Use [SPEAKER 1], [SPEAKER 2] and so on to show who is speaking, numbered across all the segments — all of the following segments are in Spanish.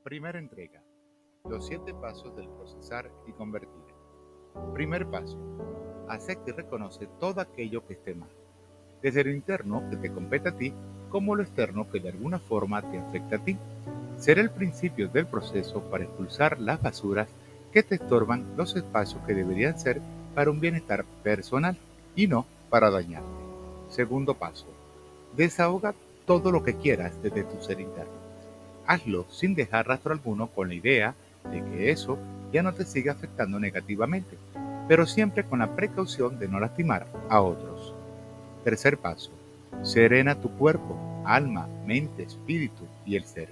[SPEAKER 1] Primera entrega. Los 7 pasos del procesar y convertir. Primer paso. Acepta y reconoce todo aquello que esté mal, desde lo interno que te compete a ti, como lo externo que de alguna forma te afecta a ti. Será el principio del proceso para expulsar las basuras que te estorban los espacios que deberían ser para un bienestar personal y no para dañarte. Segundo paso. Desahoga todo lo que quieras desde tu ser interno. Hazlo sin dejar rastro alguno con la idea de que eso ya no te siga afectando negativamente, pero siempre con la precaución de no lastimar a otros. Tercer paso. Serena tu cuerpo, alma, mente, espíritu y el ser.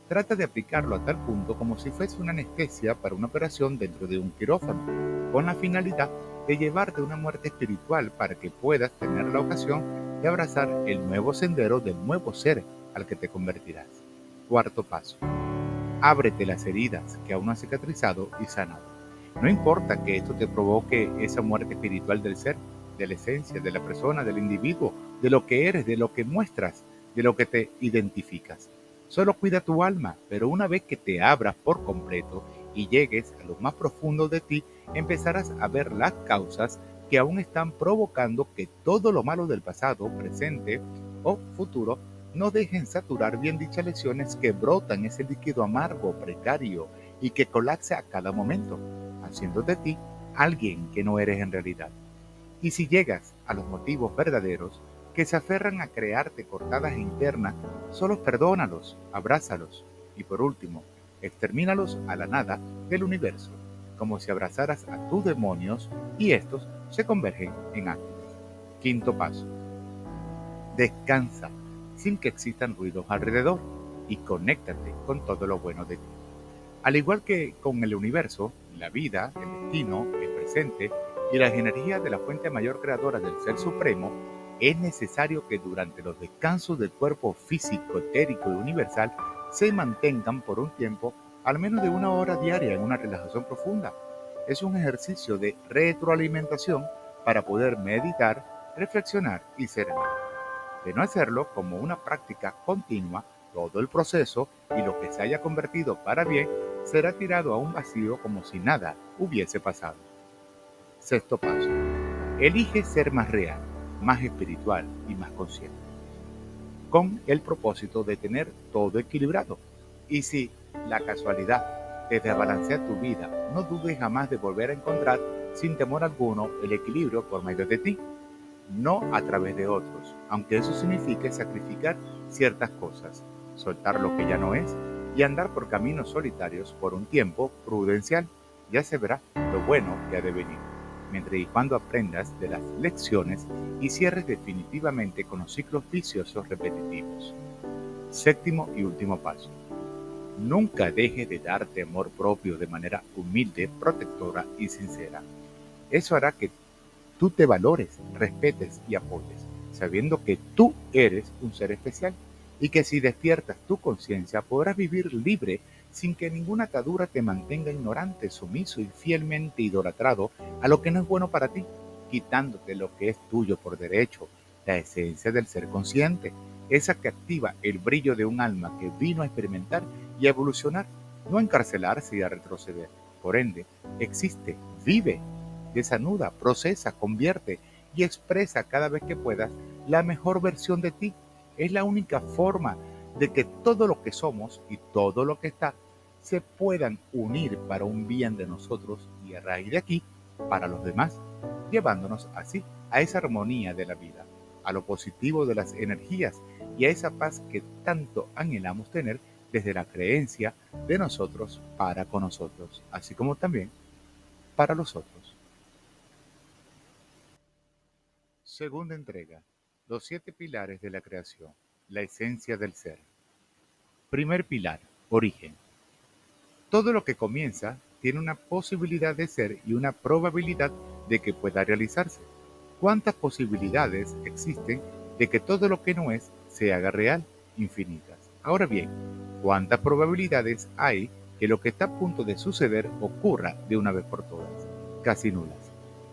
[SPEAKER 1] Trata de aplicarlo a tal punto como si fuese una anestesia para una operación dentro de un quirófano, con la finalidad de llevarte a una muerte espiritual para que puedas tener la ocasión de abrazar el nuevo sendero del nuevo ser al que te convertirás. Cuarto paso. Ábrete las heridas que aún no has cicatrizado y sanado. No importa que esto te provoque esa muerte espiritual del ser, de la esencia, de la persona, del individuo, de lo que eres, de lo que muestras, de lo que te identificas. Solo cuida tu alma, pero una vez que te abras por completo y llegues a lo más profundo de ti, empezarás a ver las causas que aún están provocando que todo lo malo del pasado, presente o futuro no dejen saturar bien dichas lesiones que brotan ese líquido amargo, precario y que colapsa a cada momento, haciendo de ti alguien que no eres en realidad. Y si llegas a los motivos verdaderos que se aferran a crearte cortadas internas, solo perdónalos, abrázalos y por último, extermínalos a la nada del universo, como si abrazaras a tus demonios y estos se convergen en ángeles. Quinto paso. Descansa sin que existan ruidos alrededor y conéctate con todo lo bueno de ti. Al igual que con el universo, la vida, el destino, el presente y las energías de la fuente mayor creadora del Ser Supremo, es necesario que durante los descansos del cuerpo físico, etérico y universal se mantengan por un tiempo al menos de 1 hora diaria en una relajación profunda. Es un ejercicio de retroalimentación para poder meditar, reflexionar y serenar. De no hacerlo como una práctica continua, todo el proceso y lo que se haya convertido para bien será tirado a un vacío como si nada hubiese pasado. Sexto paso. Elige ser más real, más espiritual y más consciente, con el propósito de tener todo equilibrado. Y si la casualidad te desbalancea tu vida, no dudes jamás de volver a encontrar sin temor alguno el equilibrio por medio de ti, no a través de otros, aunque eso signifique sacrificar ciertas cosas, soltar lo que ya no es y andar por caminos solitarios por un tiempo prudencial. Ya se verá lo bueno que ha de venir, mientras y cuando aprendas de las lecciones y cierres definitivamente con los ciclos viciosos repetitivos. Séptimo y último paso. Nunca dejes de darte amor propio de manera humilde, protectora y sincera. Eso hará que tú te valores, respetes y apoyes, sabiendo que tú eres un ser especial y que si despiertas tu conciencia podrás vivir libre sin que ninguna atadura te mantenga ignorante, sumiso y fielmente idolatrado a lo que no es bueno para ti, quitándote lo que es tuyo por derecho, la esencia del ser consciente, esa que activa el brillo de un alma que vino a experimentar y a evolucionar, no a encarcelarse y a retroceder. Por ende, existe, vive, desanuda, procesa, convierte y expresa cada vez que puedas la mejor versión de ti. Es la única forma de que todo lo que somos y todo lo que está se puedan unir para un bien de nosotros y a raíz de aquí para los demás, llevándonos así a esa armonía de la vida, a lo positivo de las energías y a esa paz que tanto anhelamos tener desde la creencia de nosotros para con nosotros, así como también para los otros. Segunda entrega. Los 7 pilares de la creación. La esencia del ser. Primer pilar. Origen. Todo lo que comienza tiene una posibilidad de ser y una probabilidad de que pueda realizarse. ¿Cuántas posibilidades existen de que todo lo que no es se haga real? Infinitas. Ahora bien, ¿cuántas probabilidades hay que lo que está a punto de suceder ocurra de una vez por todas? Casi nulas.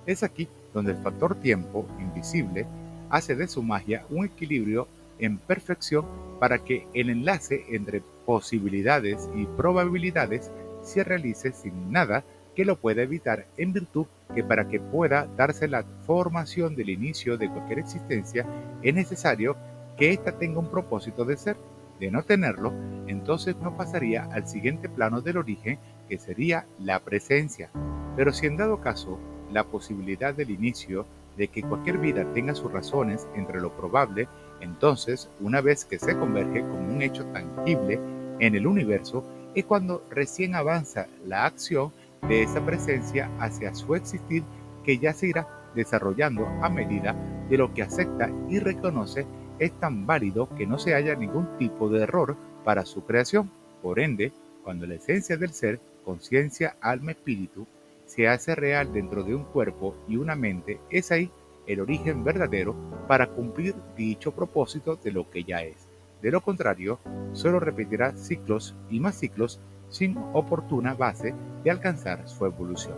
[SPEAKER 1] Es aquí donde el factor tiempo, invisible, hace de su magia un equilibrio en perfección para que el enlace entre posibilidades y probabilidades se realice sin nada que lo pueda evitar, en virtud que para que pueda darse la formación del inicio de cualquier existencia es necesario que ésta tenga un propósito de ser. De no tenerlo, entonces no pasaría al siguiente plano del origen, que sería la presencia. Pero si en dado caso la posibilidad del inicio de que cualquier vida tenga sus razones entre lo probable, entonces, una vez que se converge como un hecho tangible en el universo, es cuando recién avanza la acción de esa presencia hacia su existir, que ya se irá desarrollando a medida de lo que acepta y reconoce es tan válido que no se haya ningún tipo de error para su creación. Por ende, cuando la esencia del ser, conciencia, alma, espíritu, se hace real dentro de un cuerpo y una mente, es ahí el origen verdadero para cumplir dicho propósito de lo que ya es. De lo contrario, solo repetirá ciclos y más ciclos sin oportuna base de alcanzar su evolución.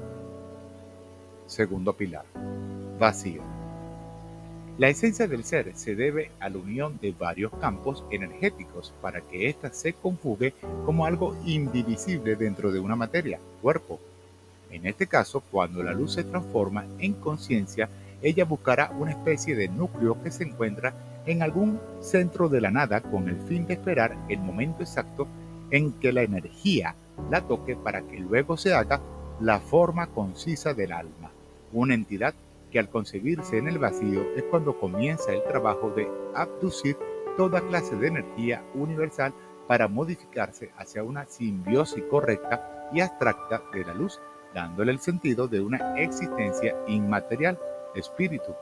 [SPEAKER 1] Segundo pilar: vacío. La esencia del ser se debe a la unión de varios campos energéticos para que ésta se conjugue como algo indivisible dentro de una materia, cuerpo. En este caso, cuando la luz se transforma en conciencia, ella buscará una especie de núcleo que se encuentra en algún centro de la nada, con el fin de esperar el momento exacto en que la energía la toque para que luego se haga la forma concisa del alma, una entidad que al concebirse en el vacío es cuando comienza el trabajo de abducir toda clase de energía universal para modificarse hacia una simbiosis correcta y abstracta de la luz, dándole el sentido de una existencia inmaterial, espíritu.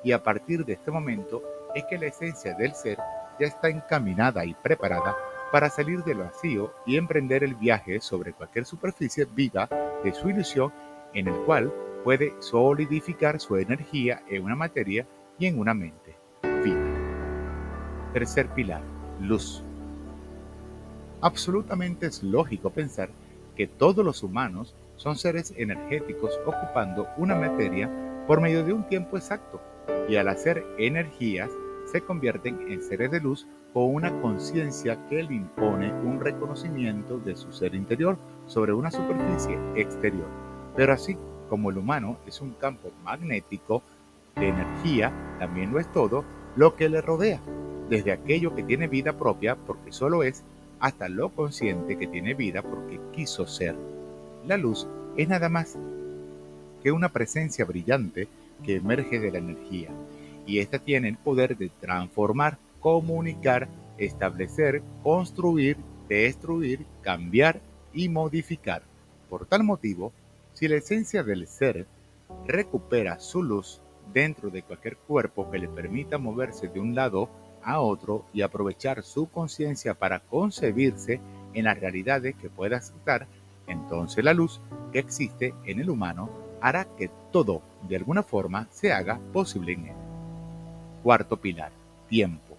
[SPEAKER 1] Y a partir de este momento es que la esencia del ser ya está encaminada y preparada para salir del vacío y emprender el viaje sobre cualquier superficie viva de su ilusión, en el cual puede solidificar su energía en una materia y en una mente. Vida. Tercer pilar: luz. Absolutamente es lógico pensar que todos los humanos son seres energéticos ocupando una materia por medio de un tiempo exacto, y al hacer energías se convierten en seres de luz con una conciencia que le impone un reconocimiento de su ser interior sobre una superficie exterior. Pero así como el humano es un campo magnético de energía, también lo es todo lo que le rodea, desde aquello que tiene vida propia porque solo es, hasta lo consciente que tiene vida porque quiso ser. La luz es nada más que una presencia brillante que emerge de la energía, y ésta tiene el poder de transformar, comunicar, establecer, construir, destruir, cambiar y modificar. Por tal motivo, si la esencia del ser recupera su luz dentro de cualquier cuerpo que le permita moverse de un lado a otro y aprovechar su conciencia para concebirse en las realidades que pueda aceptar, entonces la luz que existe en el humano hará que todo, de alguna forma, se haga posible en él. Cuarto pilar: tiempo.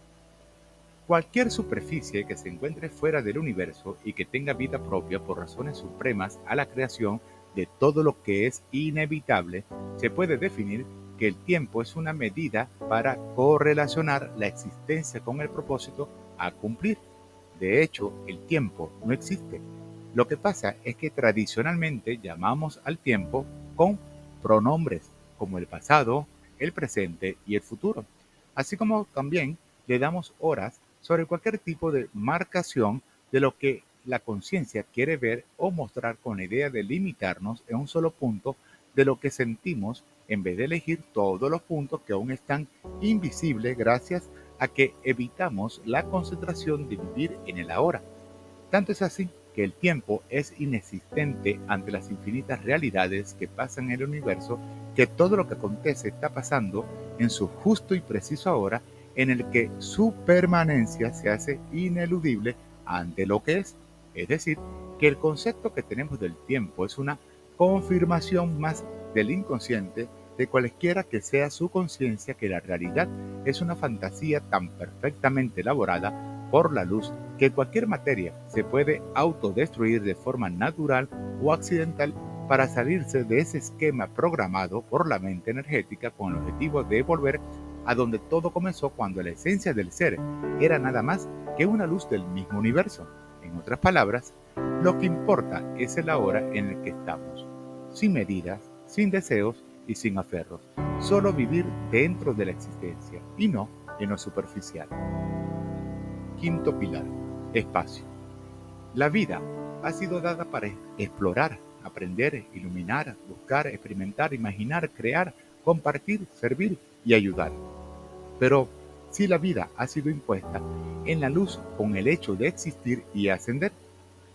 [SPEAKER 1] Cualquier superficie que se encuentre fuera del universo y que tenga vida propia por razones supremas a la creación de todo lo que es inevitable, se puede definir que el tiempo es una medida para correlacionar la existencia con el propósito a cumplir. De hecho, el tiempo no existe. Lo que pasa es que tradicionalmente llamamos al tiempo con pronombres como el pasado, el presente y el futuro, así como también le damos horas sobre cualquier tipo de marcación de lo que la conciencia quiere ver o mostrar, con la idea de limitarnos en un solo punto de lo que sentimos, en vez de elegir todos los puntos que aún están invisibles gracias a que evitamos la concentración de vivir en el ahora. Tanto es así que el tiempo es inexistente ante las infinitas realidades que pasan en el universo, que todo lo que acontece está pasando en su justo y preciso ahora, en el que su permanencia se hace ineludible ante lo que es. Es decir, que el concepto que tenemos del tiempo es una confirmación más del inconsciente, de cualesquiera que sea su conciencia, que la realidad es una fantasía tan perfectamente elaborada por la luz que cualquier materia se puede autodestruir de forma natural o accidental para salirse de ese esquema programado por la mente energética, con el objetivo de volver a donde todo comenzó cuando la esencia del ser era nada más que una luz del mismo universo. En otras palabras, lo que importa es el ahora en el que estamos, sin medidas, sin deseos y sin aferros, solo vivir dentro de la existencia y no en lo superficial. Quinto pilar, espacio. La vida ha sido dada para explorar, aprender, iluminar, buscar, experimentar, imaginar, crear, compartir, servir y ayudar. Pero si la vida ha sido impuesta en la luz con el hecho de existir y ascender,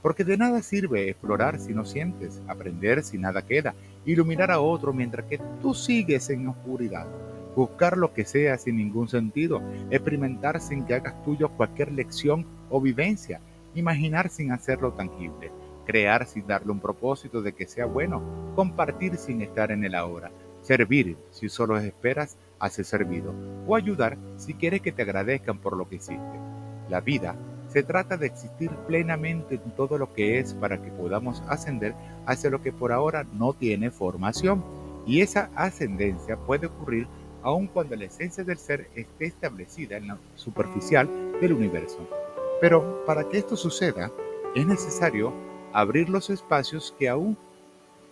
[SPEAKER 1] porque de nada sirve explorar si no sientes, aprender si nada queda, iluminar a otro mientras que tú sigues en oscuridad, buscar lo que sea sin ningún sentido, experimentar sin que hagas tuyo cualquier lección o vivencia, imaginar sin hacerlo tangible, crear sin darle un propósito de que sea bueno, compartir sin estar en el ahora, servir si solo esperas a ser servido, o ayudar si quieres que te agradezcan por lo que hiciste. La vida se trata de existir plenamente en todo lo que es para que podamos ascender hacia lo que por ahora no tiene formación. Y esa ascendencia puede ocurrir aun cuando la esencia del ser esté establecida en la superficial del universo. Pero para que esto suceda, es necesario abrir los espacios que aún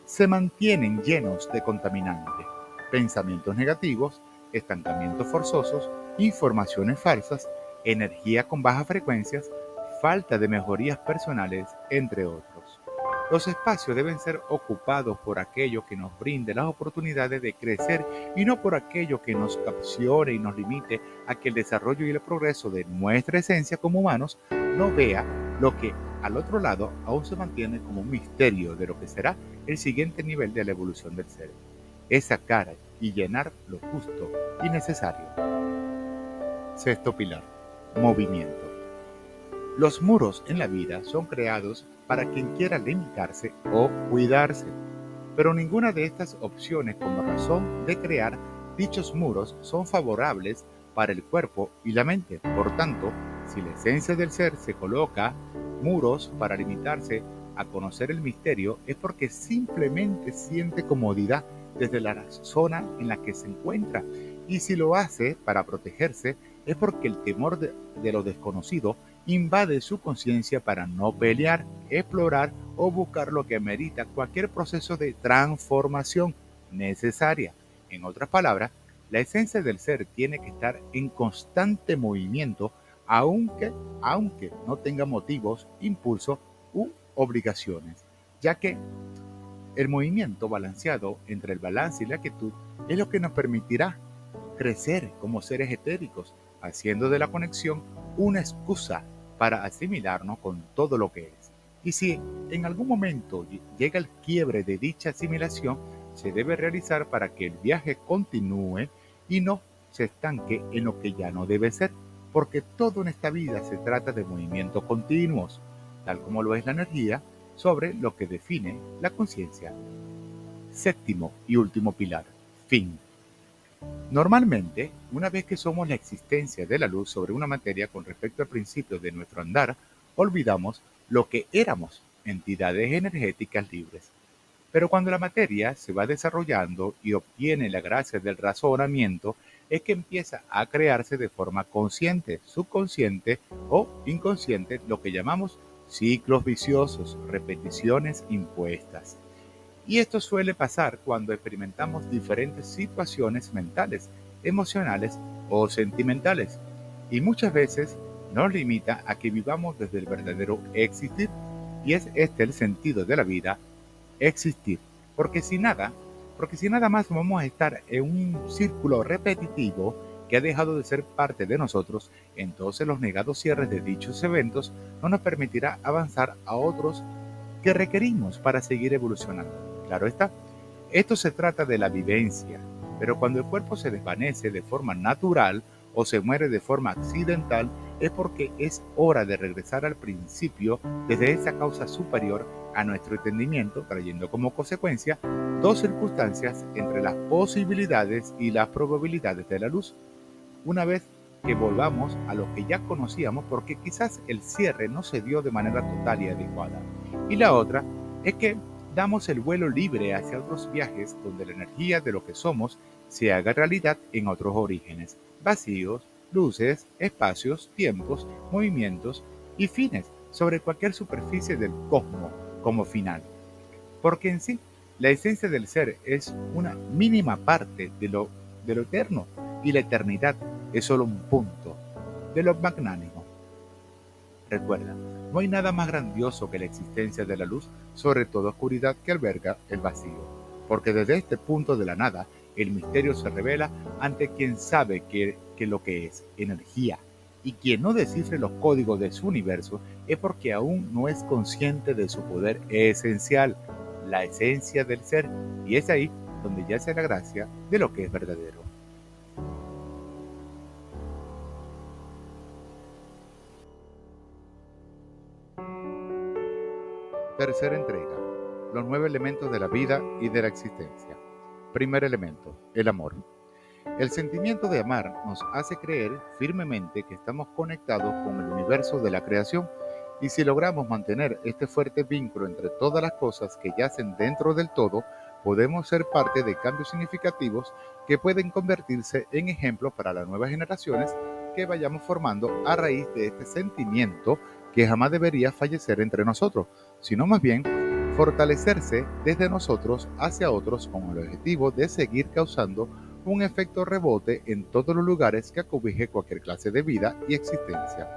[SPEAKER 1] se mantienen llenos de contaminantes, pensamientos negativos, estancamientos forzosos, informaciones falsas, energía con bajas frecuencias, falta de mejorías personales, entre otros. Los espacios deben ser ocupados por aquello que nos brinde las oportunidades de crecer y no por aquello que nos capcione y nos limite a que el desarrollo y el progreso de nuestra esencia como humanos no vea lo que al otro lado aún se mantiene como un misterio de lo que será el siguiente nivel de la evolución del ser. Es sacar y llenar lo justo y necesario. Sexto pilar, movimiento. Los muros en la vida son creados para quien quiera limitarse o cuidarse, pero ninguna de estas opciones como razón de crear dichos muros son favorables para el cuerpo y la mente. Por tanto, si la esencia del ser se coloca muros para limitarse a conocer el misterio, es porque simplemente siente comodidad desde la zona en la que se encuentra. Y si lo hace para protegerse, es porque el temor de lo desconocido invade su conciencia para no pelear, explorar o buscar lo que amerita cualquier proceso de transformación necesaria. En otras palabras, la esencia del ser tiene que estar en constante movimiento, aunque no tenga motivos, impulsos u obligaciones, ya que el movimiento balanceado entre el balance y la quietud es lo que nos permitirá crecer como seres etéricos, haciendo de la conexión una excusa para asimilarnos con todo lo que es. Y si en algún momento llega el quiebre de dicha asimilación, se debe realizar para que el viaje continúe y no se estanque en lo que ya no debe ser, porque todo en esta vida se trata de movimientos continuos, tal como lo es la energía, sobre lo que define la conciencia. Séptimo y último pilar, fin. Normalmente, una vez que somos la existencia de la luz sobre una materia con respecto al principio de nuestro andar, olvidamos lo que éramos, entidades energéticas libres. Pero cuando la materia se va desarrollando y obtiene la gracia del razonamiento, es que empieza a crearse de forma consciente, subconsciente o inconsciente lo que llamamos ciclos viciosos, repeticiones impuestas. Y esto suele pasar cuando experimentamos diferentes situaciones mentales, emocionales o sentimentales. Y muchas veces nos limita a que vivamos desde el verdadero existir. Y es este el sentido de la vida, existir. Porque si nada más vamos a estar en un círculo repetitivo que ha dejado de ser parte de nosotros, entonces los negados cierres de dichos eventos no nos permitirá avanzar a otros que requerimos para seguir evolucionando. Claro está, esto se trata de la vivencia, pero cuando el cuerpo se desvanece de forma natural o se muere de forma accidental, es porque es hora de regresar al principio desde esa causa superior a nuestro entendimiento, trayendo como consecuencia dos circunstancias entre las posibilidades y las probabilidades de la luz. Una vez que volvamos a lo que ya conocíamos, porque quizás el cierre no se dio de manera total y adecuada. Y la otra es que damos el vuelo libre hacia otros viajes donde la energía de lo que somos se haga realidad en otros orígenes. vacíos, luces, espacios, tiempos, movimientos y fines sobre cualquier superficie del cosmos como final. Porque en sí, la esencia del ser es una mínima parte de lo eterno y la eternidad es solo un punto de lo magnánimo. Recuerda, no hay nada más grandioso que la existencia de la luz sobre toda oscuridad que alberga el vacío, porque desde este punto de la nada, el misterio se revela ante quien sabe que lo que es energía, y quien no descifre los códigos de su universo es porque aún no es consciente de su poder esencial, la esencia del ser, y es ahí donde yace la gracia de lo que es verdadero. Tercera entrega. Los 9 elementos de la vida y de la existencia. Primer elemento, el amor. El sentimiento de amar nos hace creer firmemente que estamos conectados con el universo de la creación y si logramos mantener este fuerte vínculo entre todas las cosas que yacen dentro del todo, podemos ser parte de cambios significativos que pueden convertirse en ejemplos para las nuevas generaciones que vayamos formando a raíz de este sentimiento que jamás debería fallecer entre nosotros, sino más bien fortalecerse desde nosotros hacia otros con el objetivo de seguir causando un efecto rebote en todos los lugares que acobije cualquier clase de vida y existencia.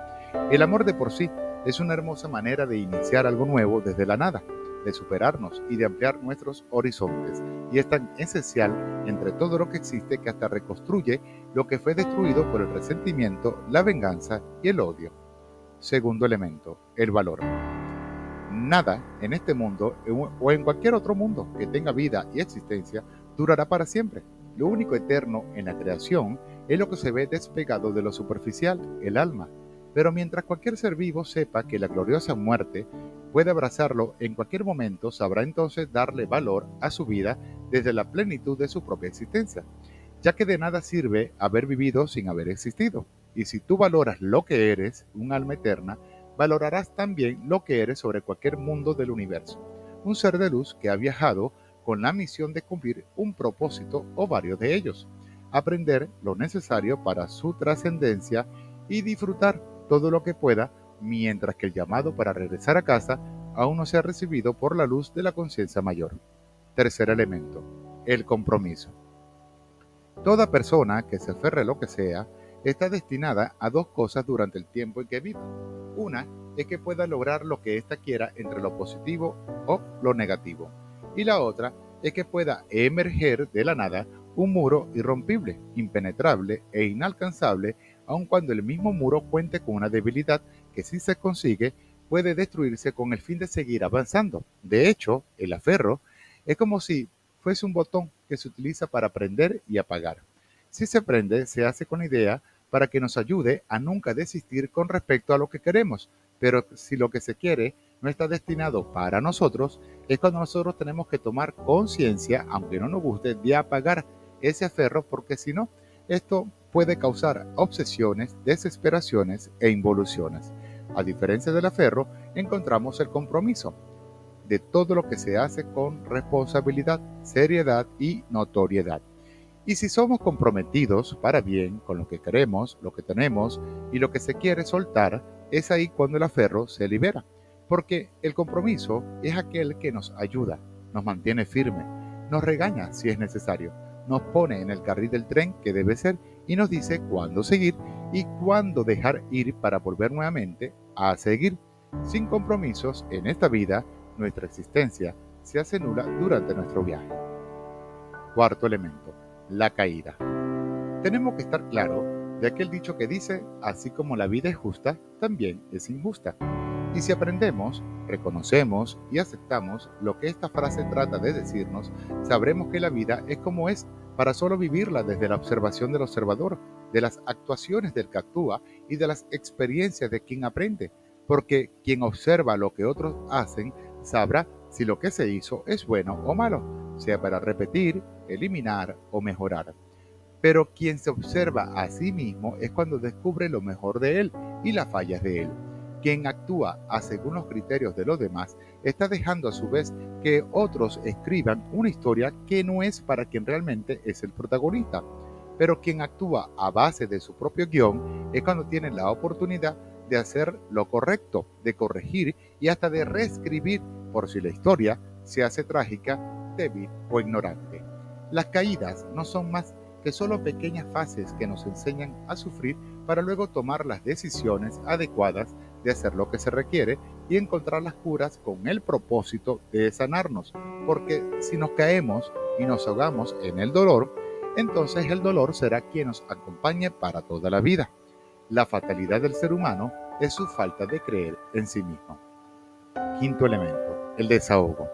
[SPEAKER 1] El amor de por sí es una hermosa manera de iniciar algo nuevo desde la nada, de superarnos y de ampliar nuestros horizontes, y es tan esencial entre todo lo que existe que hasta reconstruye lo que fue destruido por el resentimiento, la venganza y el odio. Segundo elemento, el valor. Nada en este mundo o en cualquier otro mundo que tenga vida y existencia durará para siempre. Lo único eterno en la creación es lo que se ve despegado de lo superficial, el alma. Pero mientras cualquier ser vivo sepa que la gloriosa muerte puede abrazarlo en cualquier momento, sabrá entonces darle valor a su vida desde la plenitud de su propia existencia, ya que de nada sirve haber vivido sin haber existido. Y si tú valoras lo que eres, un alma eterna, valorarás también lo que eres sobre cualquier mundo del universo. Un ser de luz que ha viajado con la misión de cumplir un propósito o varios de ellos, aprender lo necesario para su trascendencia y disfrutar todo lo que pueda mientras que el llamado para regresar a casa aún no sea recibido por la luz de la conciencia mayor. Tercer elemento, el compromiso. Toda persona que se aferre a lo que sea está destinada a dos cosas durante el tiempo en que viva. Una es que pueda lograr lo que ésta quiera entre lo positivo o lo negativo. Y la otra es que pueda emerger de la nada un muro irrompible, impenetrable e inalcanzable, aun cuando el mismo muro cuente con una debilidad que si se consigue puede destruirse con el fin de seguir avanzando. De hecho, el aferro es como si fuese un botón que se utiliza para prender y apagar. Si se prende, se hace con idea para que nos ayude a nunca desistir con respecto a lo que queremos, pero si lo que se quiere no está destinado para nosotros, es cuando nosotros tenemos que tomar conciencia, aunque no nos guste, de apagar ese aferro, porque si no, esto puede causar obsesiones, desesperaciones e involuciones. A diferencia del aferro, encontramos el compromiso de todo lo que se hace con responsabilidad, seriedad y notoriedad. Y si somos comprometidos para bien con lo que queremos, lo que tenemos y lo que se quiere soltar, es ahí cuando el aferro se libera. Porque el compromiso es aquel que nos ayuda, nos mantiene firme, nos regaña si es necesario, nos pone en el carril del tren que debe ser y nos dice cuándo seguir y cuándo dejar ir para volver nuevamente a seguir. Sin compromisos en esta vida, nuestra existencia se hace nula durante nuestro viaje. Cuarto elemento, la caída. Tenemos que estar claros de aquel dicho que dice, así como la vida es justa, también es injusta. Y si aprendemos, reconocemos y aceptamos lo que esta frase trata de decirnos, sabremos que la vida es como es, para solo vivirla desde la observación del observador, de las actuaciones del que actúa y de las experiencias de quien aprende, porque quien observa lo que otros hacen sabrá si lo que se hizo es bueno o malo, sea para repetir, eliminar o mejorar. Pero quien se observa a sí mismo es cuando descubre lo mejor de él y las fallas de él. Quien actúa a según los criterios de los demás está dejando a su vez que otros escriban una historia que no es para quien realmente es el protagonista. pero quien actúa a base de su propio guión es cuando tiene la oportunidad de hacer lo correcto, de corregir y hasta de reescribir por si la historia se hace trágica, débil o ignorante. Las caídas no son más que solo pequeñas fases que nos enseñan a sufrir para luego tomar las decisiones adecuadas de hacer lo que se requiere y encontrar las curas con el propósito de sanarnos. Porque si nos caemos y nos ahogamos en el dolor, entonces el dolor será quien nos acompañe para toda la vida. La fatalidad del ser humano es su falta de creer en sí mismo. Quinto elemento, el desahogo.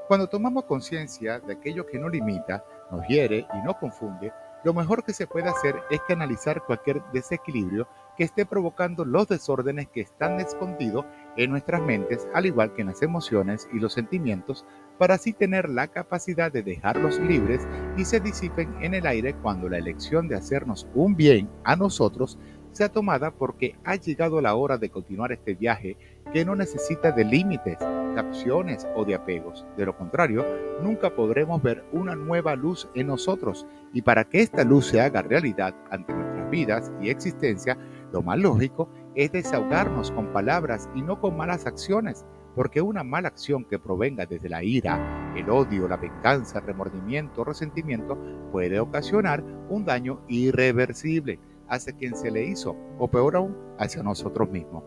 [SPEAKER 1] Cuando tomamos conciencia de aquello que nos limita, nos hiere y nos confunde, lo mejor que se puede hacer es canalizar cualquier desequilibrio que esté provocando los desórdenes que están escondidos en nuestras mentes, al igual que en las emociones y los sentimientos, para así tener la capacidad de dejarlos libres y se disipen en el aire cuando la elección de hacernos un bien a nosotros sea tomada, porque ha llegado la hora de continuar este viaje que no necesita de límites, de opciones o de apegos. De lo contrario, nunca podremos ver una nueva luz en nosotros, y para que esta luz se haga realidad ante nuestras vidas y existencia, lo más lógico es desahogarnos con palabras y no con malas acciones, porque una mala acción que provenga desde la ira, el odio, la venganza, el remordimiento, resentimiento, puede ocasionar un daño irreversible hacia quien se le hizo, o peor aún, hacia nosotros mismos.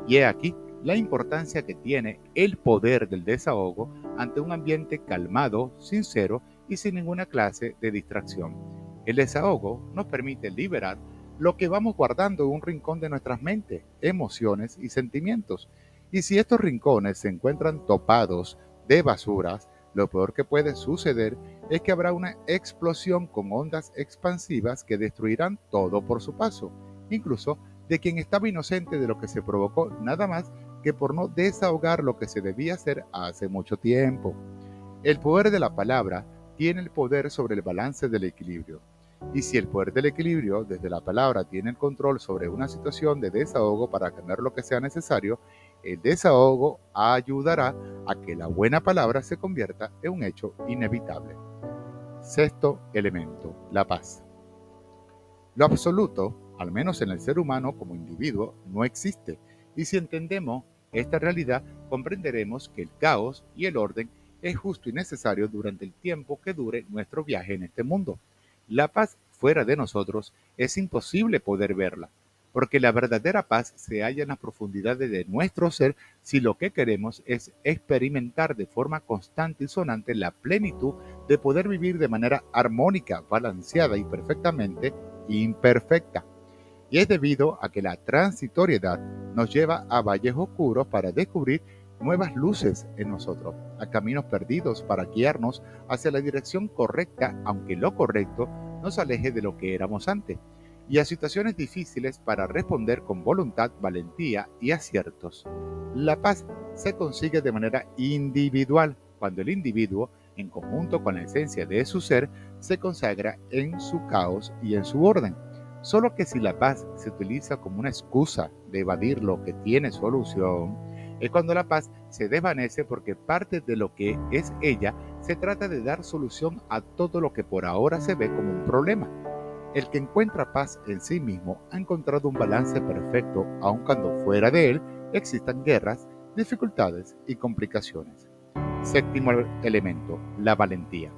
[SPEAKER 1] Y he aquí la importancia que tiene el poder del desahogo ante un ambiente calmado, sincero y sin ninguna clase de distracción. El desahogo nos permite liberar lo que vamos guardando en un rincón de nuestras mentes, emociones y sentimientos. Y si estos rincones se encuentran topados de basuras, lo peor que puede suceder es que habrá una explosión con ondas expansivas que destruirán todo por su paso, incluso de quien estaba inocente de lo que se provocó nada más que por no desahogar lo que se debía hacer hace mucho tiempo. El poder de la palabra tiene el poder sobre el balance del equilibrio. Y si el poder del equilibrio desde la palabra tiene el control sobre una situación de desahogo para cambiar lo que sea necesario, el desahogo ayudará a que la buena palabra se convierta en un hecho inevitable. Sexto elemento, la paz. Lo absoluto, al menos en el ser humano como individuo, no existe, y si entendemos esta realidad, comprenderemos que el caos y el orden es justo y necesario durante el tiempo que dure nuestro viaje en este mundo. La paz fuera de nosotros es imposible poder verla, porque la verdadera paz se halla en las profundidades de nuestro ser si lo que queremos es experimentar de forma constante y sonante la plenitud de poder vivir de manera armónica, balanceada y perfectamente imperfecta. Y es debido a que la transitoriedad nos lleva a valles oscuros para descubrir nuevas luces en nosotros, a caminos perdidos para guiarnos hacia la dirección correcta, aunque lo correcto nos aleje de lo que éramos antes, y a situaciones difíciles para responder con voluntad, valentía y aciertos. La paz se consigue de manera individual, cuando el individuo, en conjunto con la esencia de su ser, se consagra en su caos y en su orden. Solo que si la paz se utiliza como una excusa de evadir lo que tiene solución, es cuando la paz se desvanece, porque parte de lo que es ella se trata de dar solución a todo lo que por ahora se ve como un problema. El que encuentra paz en sí mismo ha encontrado un balance perfecto, aun cuando fuera de él existan guerras, dificultades y complicaciones. Séptimo elemento, la valentía.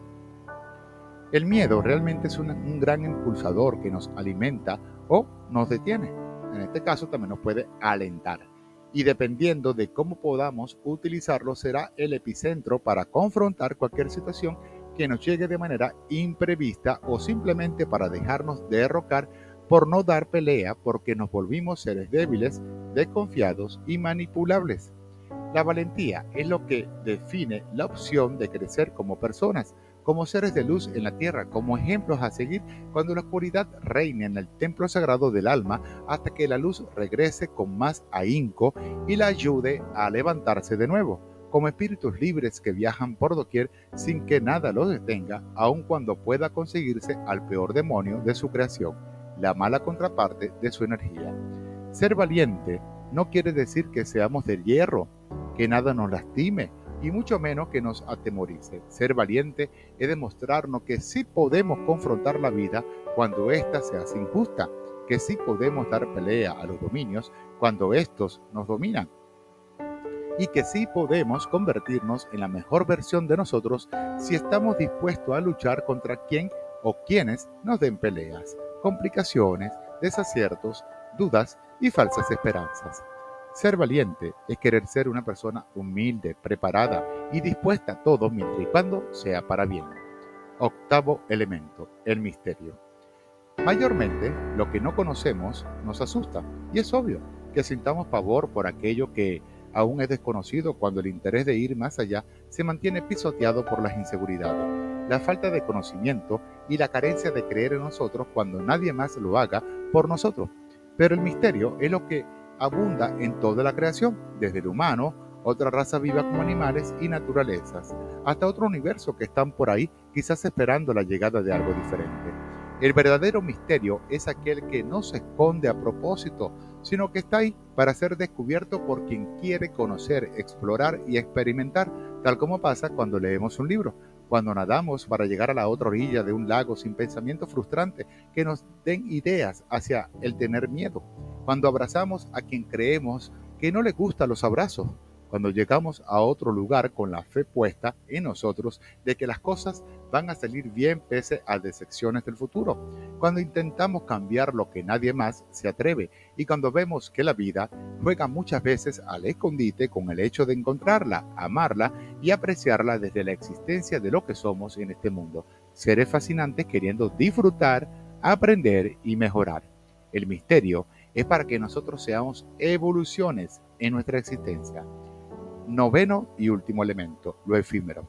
[SPEAKER 1] El miedo realmente es un gran impulsador que nos alimenta o nos detiene. En este caso también nos puede alentar. Y dependiendo de cómo podamos utilizarlo, será el epicentro para confrontar cualquier situación que nos llegue de manera imprevista, o simplemente para dejarnos derrocar por no dar pelea, porque nos volvimos seres débiles, desconfiados y manipulables. La valentía es lo que define la opción de crecer como personas, como seres de luz en la tierra, como ejemplos a seguir cuando la oscuridad reine en el templo sagrado del alma, hasta que la luz regrese con más ahínco y la ayude a levantarse de nuevo, como espíritus libres que viajan por doquier sin que nada los detenga, aun cuando pueda conseguirse al peor demonio de su creación, la mala contraparte de su energía. Ser valiente no quiere decir que seamos de hierro, que nada nos lastime y mucho menos que nos atemorice. Ser valiente es demostrarnos que sí podemos confrontar la vida cuando ésta se hace injusta, que sí podemos dar pelea a los dominios cuando estos nos dominan, y que sí podemos convertirnos en la mejor versión de nosotros si estamos dispuestos a luchar contra quien o quienes nos den peleas, complicaciones, desaciertos, dudas y falsas esperanzas. Ser valiente es querer ser una persona humilde, preparada y dispuesta a todo mientras y cuando sea para bien. Octavo elemento, el misterio. Mayormente, lo que no conocemos nos asusta, y es obvio que sintamos pavor por aquello que aún es desconocido cuando el interés de ir más allá se mantiene pisoteado por las inseguridades, la falta de conocimiento y la carencia de creer en nosotros cuando nadie más lo haga por nosotros. Pero el misterio es lo que abunda en toda la creación, desde el humano, otra raza viva como animales y naturalezas, hasta otro universo que están por ahí, quizás esperando la llegada de algo diferente. El verdadero misterio es aquel que no se esconde a propósito, sino que está ahí para ser descubierto por quien quiere conocer, explorar y experimentar, tal como pasa cuando leemos un libro, cuando nadamos para llegar a la otra orilla de un lago sin pensamiento frustrante que nos den ideas hacia el tener miedo, cuando abrazamos a quien creemos que no le gustan los abrazos, cuando llegamos a otro lugar con la fe puesta en nosotros de que las cosas van a salir bien pese a decepciones del futuro, cuando intentamos cambiar lo que nadie más se atreve y cuando vemos que la vida juega muchas veces al escondite con el hecho de encontrarla, amarla y apreciarla desde la existencia de lo que somos en este mundo, seres fascinantes queriendo disfrutar, aprender y mejorar. El misterio es para que nosotros seamos evoluciones en nuestra existencia. Noveno y último elemento, lo efímero.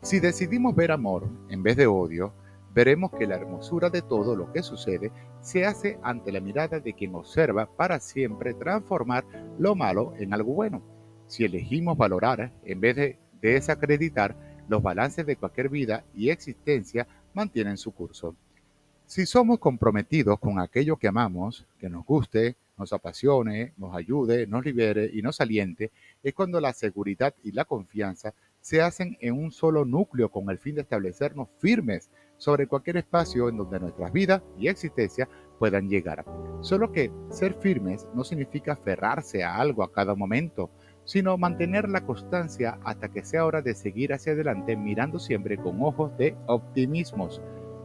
[SPEAKER 1] Si decidimos ver amor en vez de odio, veremos que la hermosura de todo lo que sucede se hace ante la mirada de quien observa para siempre transformar lo malo en algo bueno. Si elegimos valorar en vez de desacreditar, los balances de cualquier vida y existencia mantienen su curso. Si somos comprometidos con aquello que amamos, que nos guste, nos apasione, nos ayude, nos libere y nos aliente, es cuando la seguridad y la confianza se hacen en un solo núcleo con el fin de establecernos firmes sobre cualquier espacio en donde nuestras vidas y existencia puedan llegar. Solo que ser firmes no significa aferrarse a algo a cada momento, sino mantener la constancia hasta que sea hora de seguir hacia adelante mirando siempre con ojos de optimismos.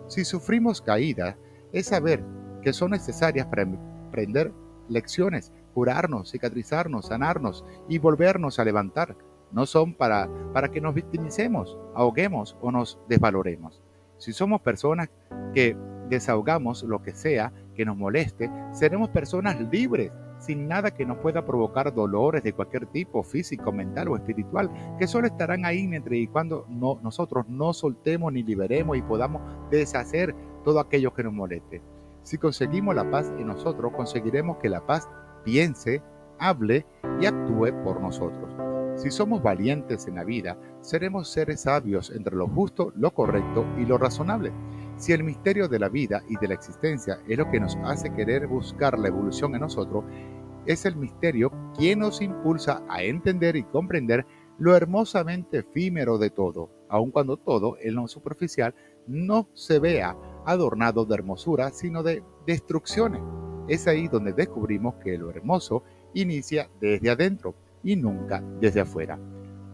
[SPEAKER 1] Si sufrimos caídas, es saber que son necesarias para aprender lecciones, curarnos, cicatrizarnos, sanarnos y volvernos a levantar. No son para que nos victimicemos, ahoguemos o nos desvaloremos. Si somos personas que desahogamos lo que sea que nos moleste, seremos personas libres, sin nada que nos pueda provocar dolores de cualquier tipo, físico, mental o espiritual, que solo estarán ahí mientras y cuando nosotros no soltemos ni liberemos y podamos deshacer todo aquello que nos moleste. Si conseguimos la paz en nosotros, conseguiremos que la paz piense, hable y actúe por nosotros. Si somos valientes en la vida, seremos seres sabios entre lo justo, lo correcto y lo razonable. Si el misterio de la vida y de la existencia es lo que nos hace querer buscar la evolución en nosotros, es el misterio quien nos impulsa a entender y comprender lo hermosamente efímero de todo, aun cuando todo en lo superficial no se vea adornado de hermosura, sino de destrucciones. Es ahí donde descubrimos que lo hermoso inicia desde adentro y nunca desde afuera.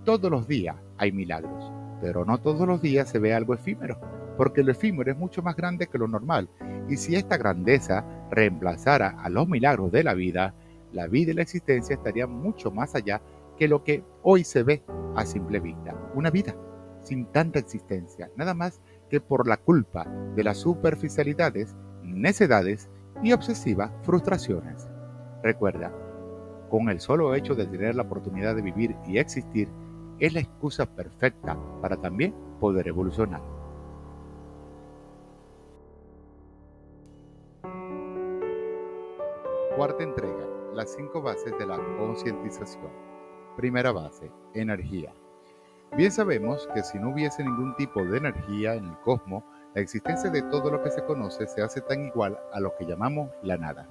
[SPEAKER 1] Todos los días hay milagros, pero no todos los días se ve algo efímero, porque lo efímero es mucho más grande que lo normal, y si esta grandeza reemplazara a los milagros de la vida y la existencia estarían mucho más allá que lo que hoy se ve a simple vista. Una vida sin tanta existencia, nada más que por la culpa de las superficialidades, necedades y obsesivas frustraciones. Recuerda, con el solo hecho de tener la oportunidad de vivir y existir, es la excusa perfecta para también poder evolucionar. Cuarta entrega, las 5 bases de la concientización. Primera base, energía. Bien sabemos que si no hubiese ningún tipo de energía en el cosmos, la existencia de todo lo que se conoce se hace tan igual a lo que llamamos la nada.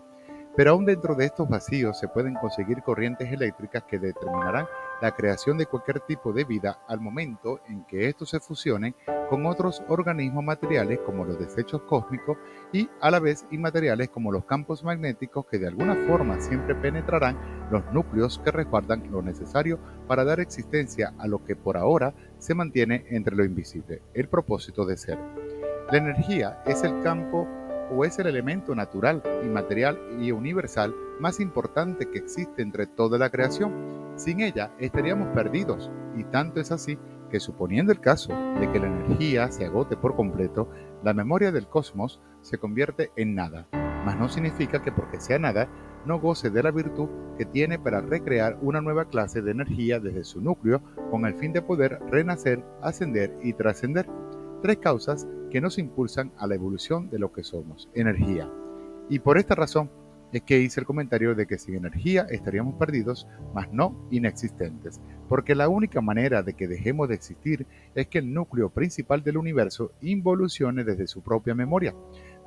[SPEAKER 1] Pero aún dentro de estos vacíos se pueden conseguir corrientes eléctricas que determinarán la creación de cualquier tipo de vida al momento en que estos se fusionen con otros organismos materiales como los desechos cósmicos y a la vez inmateriales como los campos magnéticos que de alguna forma siempre penetrarán los núcleos que resguardan lo necesario para dar existencia a lo que por ahora se mantiene entre lo invisible, el propósito de ser. La energía es el campo o es el elemento natural, inmaterial y universal más importante que existe entre toda la creación. Sin ella estaríamos perdidos, y tanto es así que suponiendo el caso de que la energía se agote por completo, la memoria del cosmos se convierte en nada, mas no significa que porque sea nada no goce de la virtud que tiene para recrear una nueva clase de energía desde su núcleo con el fin de poder renacer, ascender y trascender. Tres causas que nos impulsan a la evolución de lo que somos, energía. Y por esta razón es que hice el comentario de que sin energía estaríamos perdidos, mas no inexistentes, porque la única manera de que dejemos de existir es que el núcleo principal del universo involucione desde su propia memoria.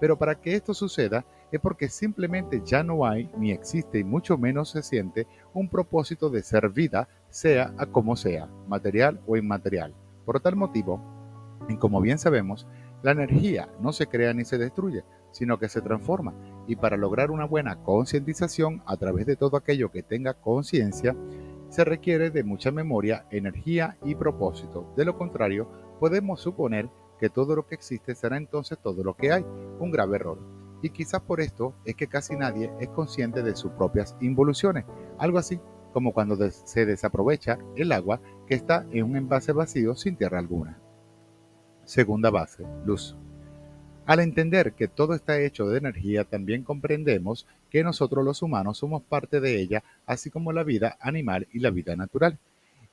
[SPEAKER 1] Pero para que esto suceda es porque simplemente ya no hay, ni existe y mucho menos se siente un propósito de ser vida, sea a como sea, material o inmaterial. Por tal motivo, y como bien sabemos, la energía no se crea ni se destruye, sino que se transforma. Y para lograr una buena concientización a través de todo aquello que tenga conciencia, se requiere de mucha memoria, energía y propósito. De lo contrario, podemos suponer que todo lo que existe será entonces todo lo que hay, un grave error. Y quizás por esto es que casi nadie es consciente de sus propias involuciones, algo así como cuando se desaprovecha el agua que está en un envase vacío sin tierra alguna. Segunda base, luz. Al entender que todo está hecho de energía, también comprendemos que nosotros los humanos somos parte de ella, así como la vida animal y la vida natural.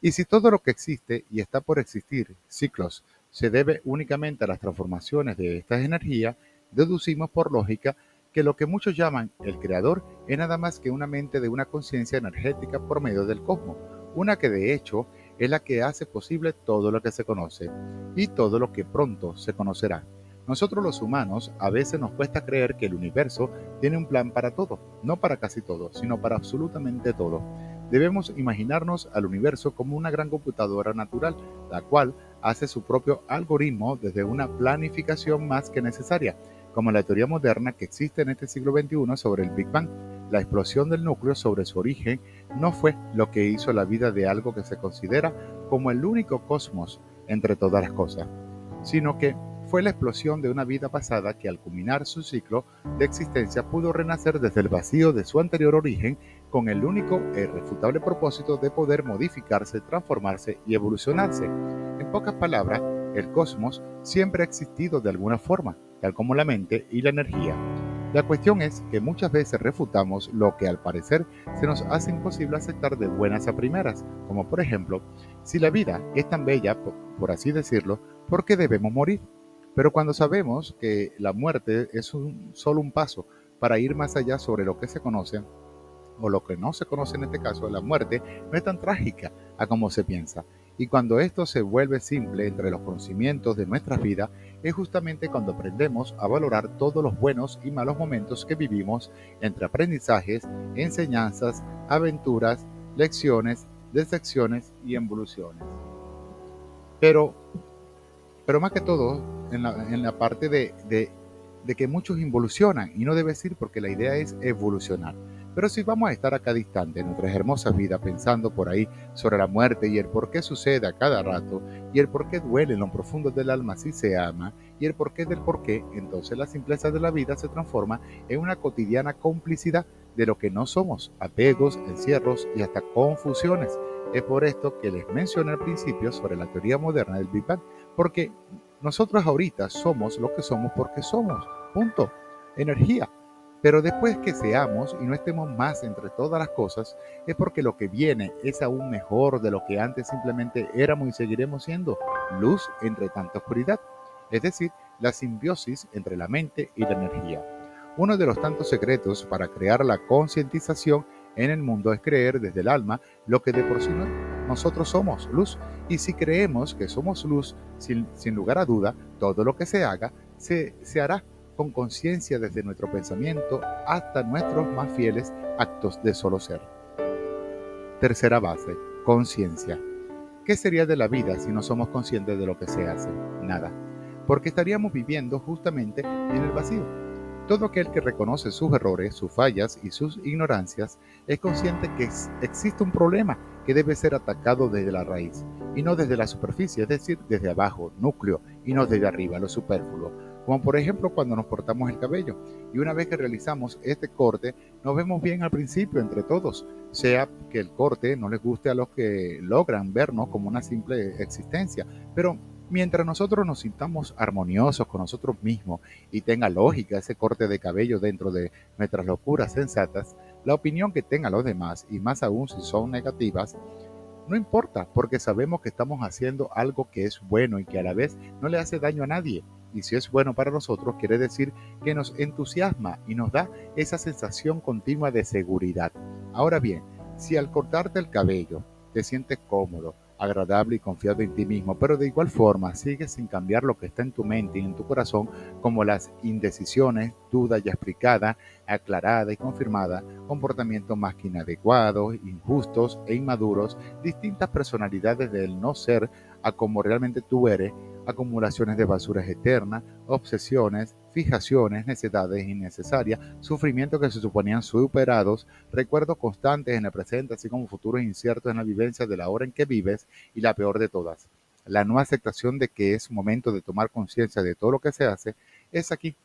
[SPEAKER 1] Y si todo lo que existe y está por existir, ciclos, se debe únicamente a las transformaciones de estas energías, deducimos por lógica que lo que muchos llaman el creador es nada más que una mente de una conciencia energética por medio del cosmos, una que de hecho es la que hace posible todo lo que se conoce y todo lo que pronto se conocerá. Nosotros los humanos a veces nos cuesta creer que el universo tiene un plan para todo, no para casi todo, sino para absolutamente todo. Debemos imaginarnos al universo como una gran computadora natural, la cual hace su propio algoritmo desde una planificación más que necesaria, como la teoría moderna que existe en este siglo XXI sobre el Big Bang. La explosión del núcleo sobre su origen no fue lo que hizo la vida de algo que se considera como el único cosmos entre todas las cosas, sino que fue la explosión de una vida pasada que al culminar su ciclo de existencia pudo renacer desde el vacío de su anterior origen con el único e irrefutable propósito de poder modificarse, transformarse y evolucionarse. En pocas palabras, el cosmos siempre ha existido de alguna forma, tal como la mente y la energía. La cuestión es que muchas veces refutamos lo que al parecer se nos hace imposible aceptar de buenas a primeras, como por ejemplo, si la vida es tan bella, por así decirlo, ¿por qué debemos morir? Pero cuando sabemos que la muerte es solo un paso para ir más allá sobre lo que se conoce, o lo que no se conoce en este caso, la muerte no es tan trágica a como se piensa. Y cuando esto se vuelve simple entre los conocimientos de nuestras vidas, es justamente cuando aprendemos a valorar todos los buenos y malos momentos que vivimos entre aprendizajes, enseñanzas, aventuras, lecciones, decepciones y evoluciones. Pero pero más que todo en la parte de que muchos involucionan y no debe ser porque la idea es evolucionar. Pero si vamos a estar acá distante en nuestras hermosas vidas pensando por ahí sobre la muerte y el por qué sucede a cada rato y el por qué duele en lo profundo del alma si se ama y el porqué del porqué, entonces la simpleza de la vida se transforma en una cotidiana complicidad de lo que no somos, apegos, encierros y hasta confusiones. Es por esto que les mencioné al principio sobre la teoría moderna del Big Bang, porque nosotros ahorita somos lo que somos porque somos. Punto. Energía. Pero después que seamos y no estemos más entre todas las cosas, es porque lo que viene es aún mejor de lo que antes simplemente éramos y seguiremos siendo. Luz entre tanta oscuridad. Es decir, la simbiosis entre la mente y la energía. Uno de los tantos secretos para crear la concientización en el mundo es creer desde el alma lo que de por sí nosotros somos, luz. Y si creemos que somos luz, sin lugar a duda, todo lo que se haga se hará con conciencia desde nuestro pensamiento hasta nuestros más fieles actos de solo ser. Tercera base, conciencia. ¿Qué sería de la vida si no somos conscientes de lo que se hace? Nada, porque estaríamos viviendo justamente en el vacío. Todo aquel que reconoce sus errores, sus fallas y sus ignorancias es consciente que existe un problema que debe ser atacado desde la raíz y no desde la superficie, es decir, desde abajo, núcleo, y no desde arriba, lo superfluo. Como por ejemplo cuando nos cortamos el cabello y una vez que realizamos este corte nos vemos bien al principio entre todos, sea que el corte no les guste a los que logran vernos como una simple existencia, pero mientras nosotros nos sintamos armoniosos con nosotros mismos y tenga lógica ese corte de cabello dentro de nuestras locuras sensatas, la opinión que tengan los demás, y más aún si son negativas, no importa, porque sabemos que estamos haciendo algo que es bueno y que a la vez no le hace daño a nadie. Y si es bueno para nosotros, quiere decir que nos entusiasma y nos da esa sensación continua de seguridad. Ahora bien, si al cortarte el cabello te sientes cómodo, agradable y confiado en ti mismo, pero de igual forma sigues sin cambiar lo que está en tu mente y en tu corazón, como las indecisiones, dudas ya explicadas, aclarada y confirmada, comportamientos más que inadecuados, injustos e inmaduros, distintas personalidades del no ser a como realmente tú eres, acumulaciones de basuras eternas, obsesiones, fijaciones, necesidades innecesarias, sufrimientos que se suponían superados, recuerdos constantes en el presente, así como futuros inciertos en la vivencia de la hora en que vives, y la peor de todas, la no aceptación de que es momento de tomar conciencia de todo lo que se hace, es aquí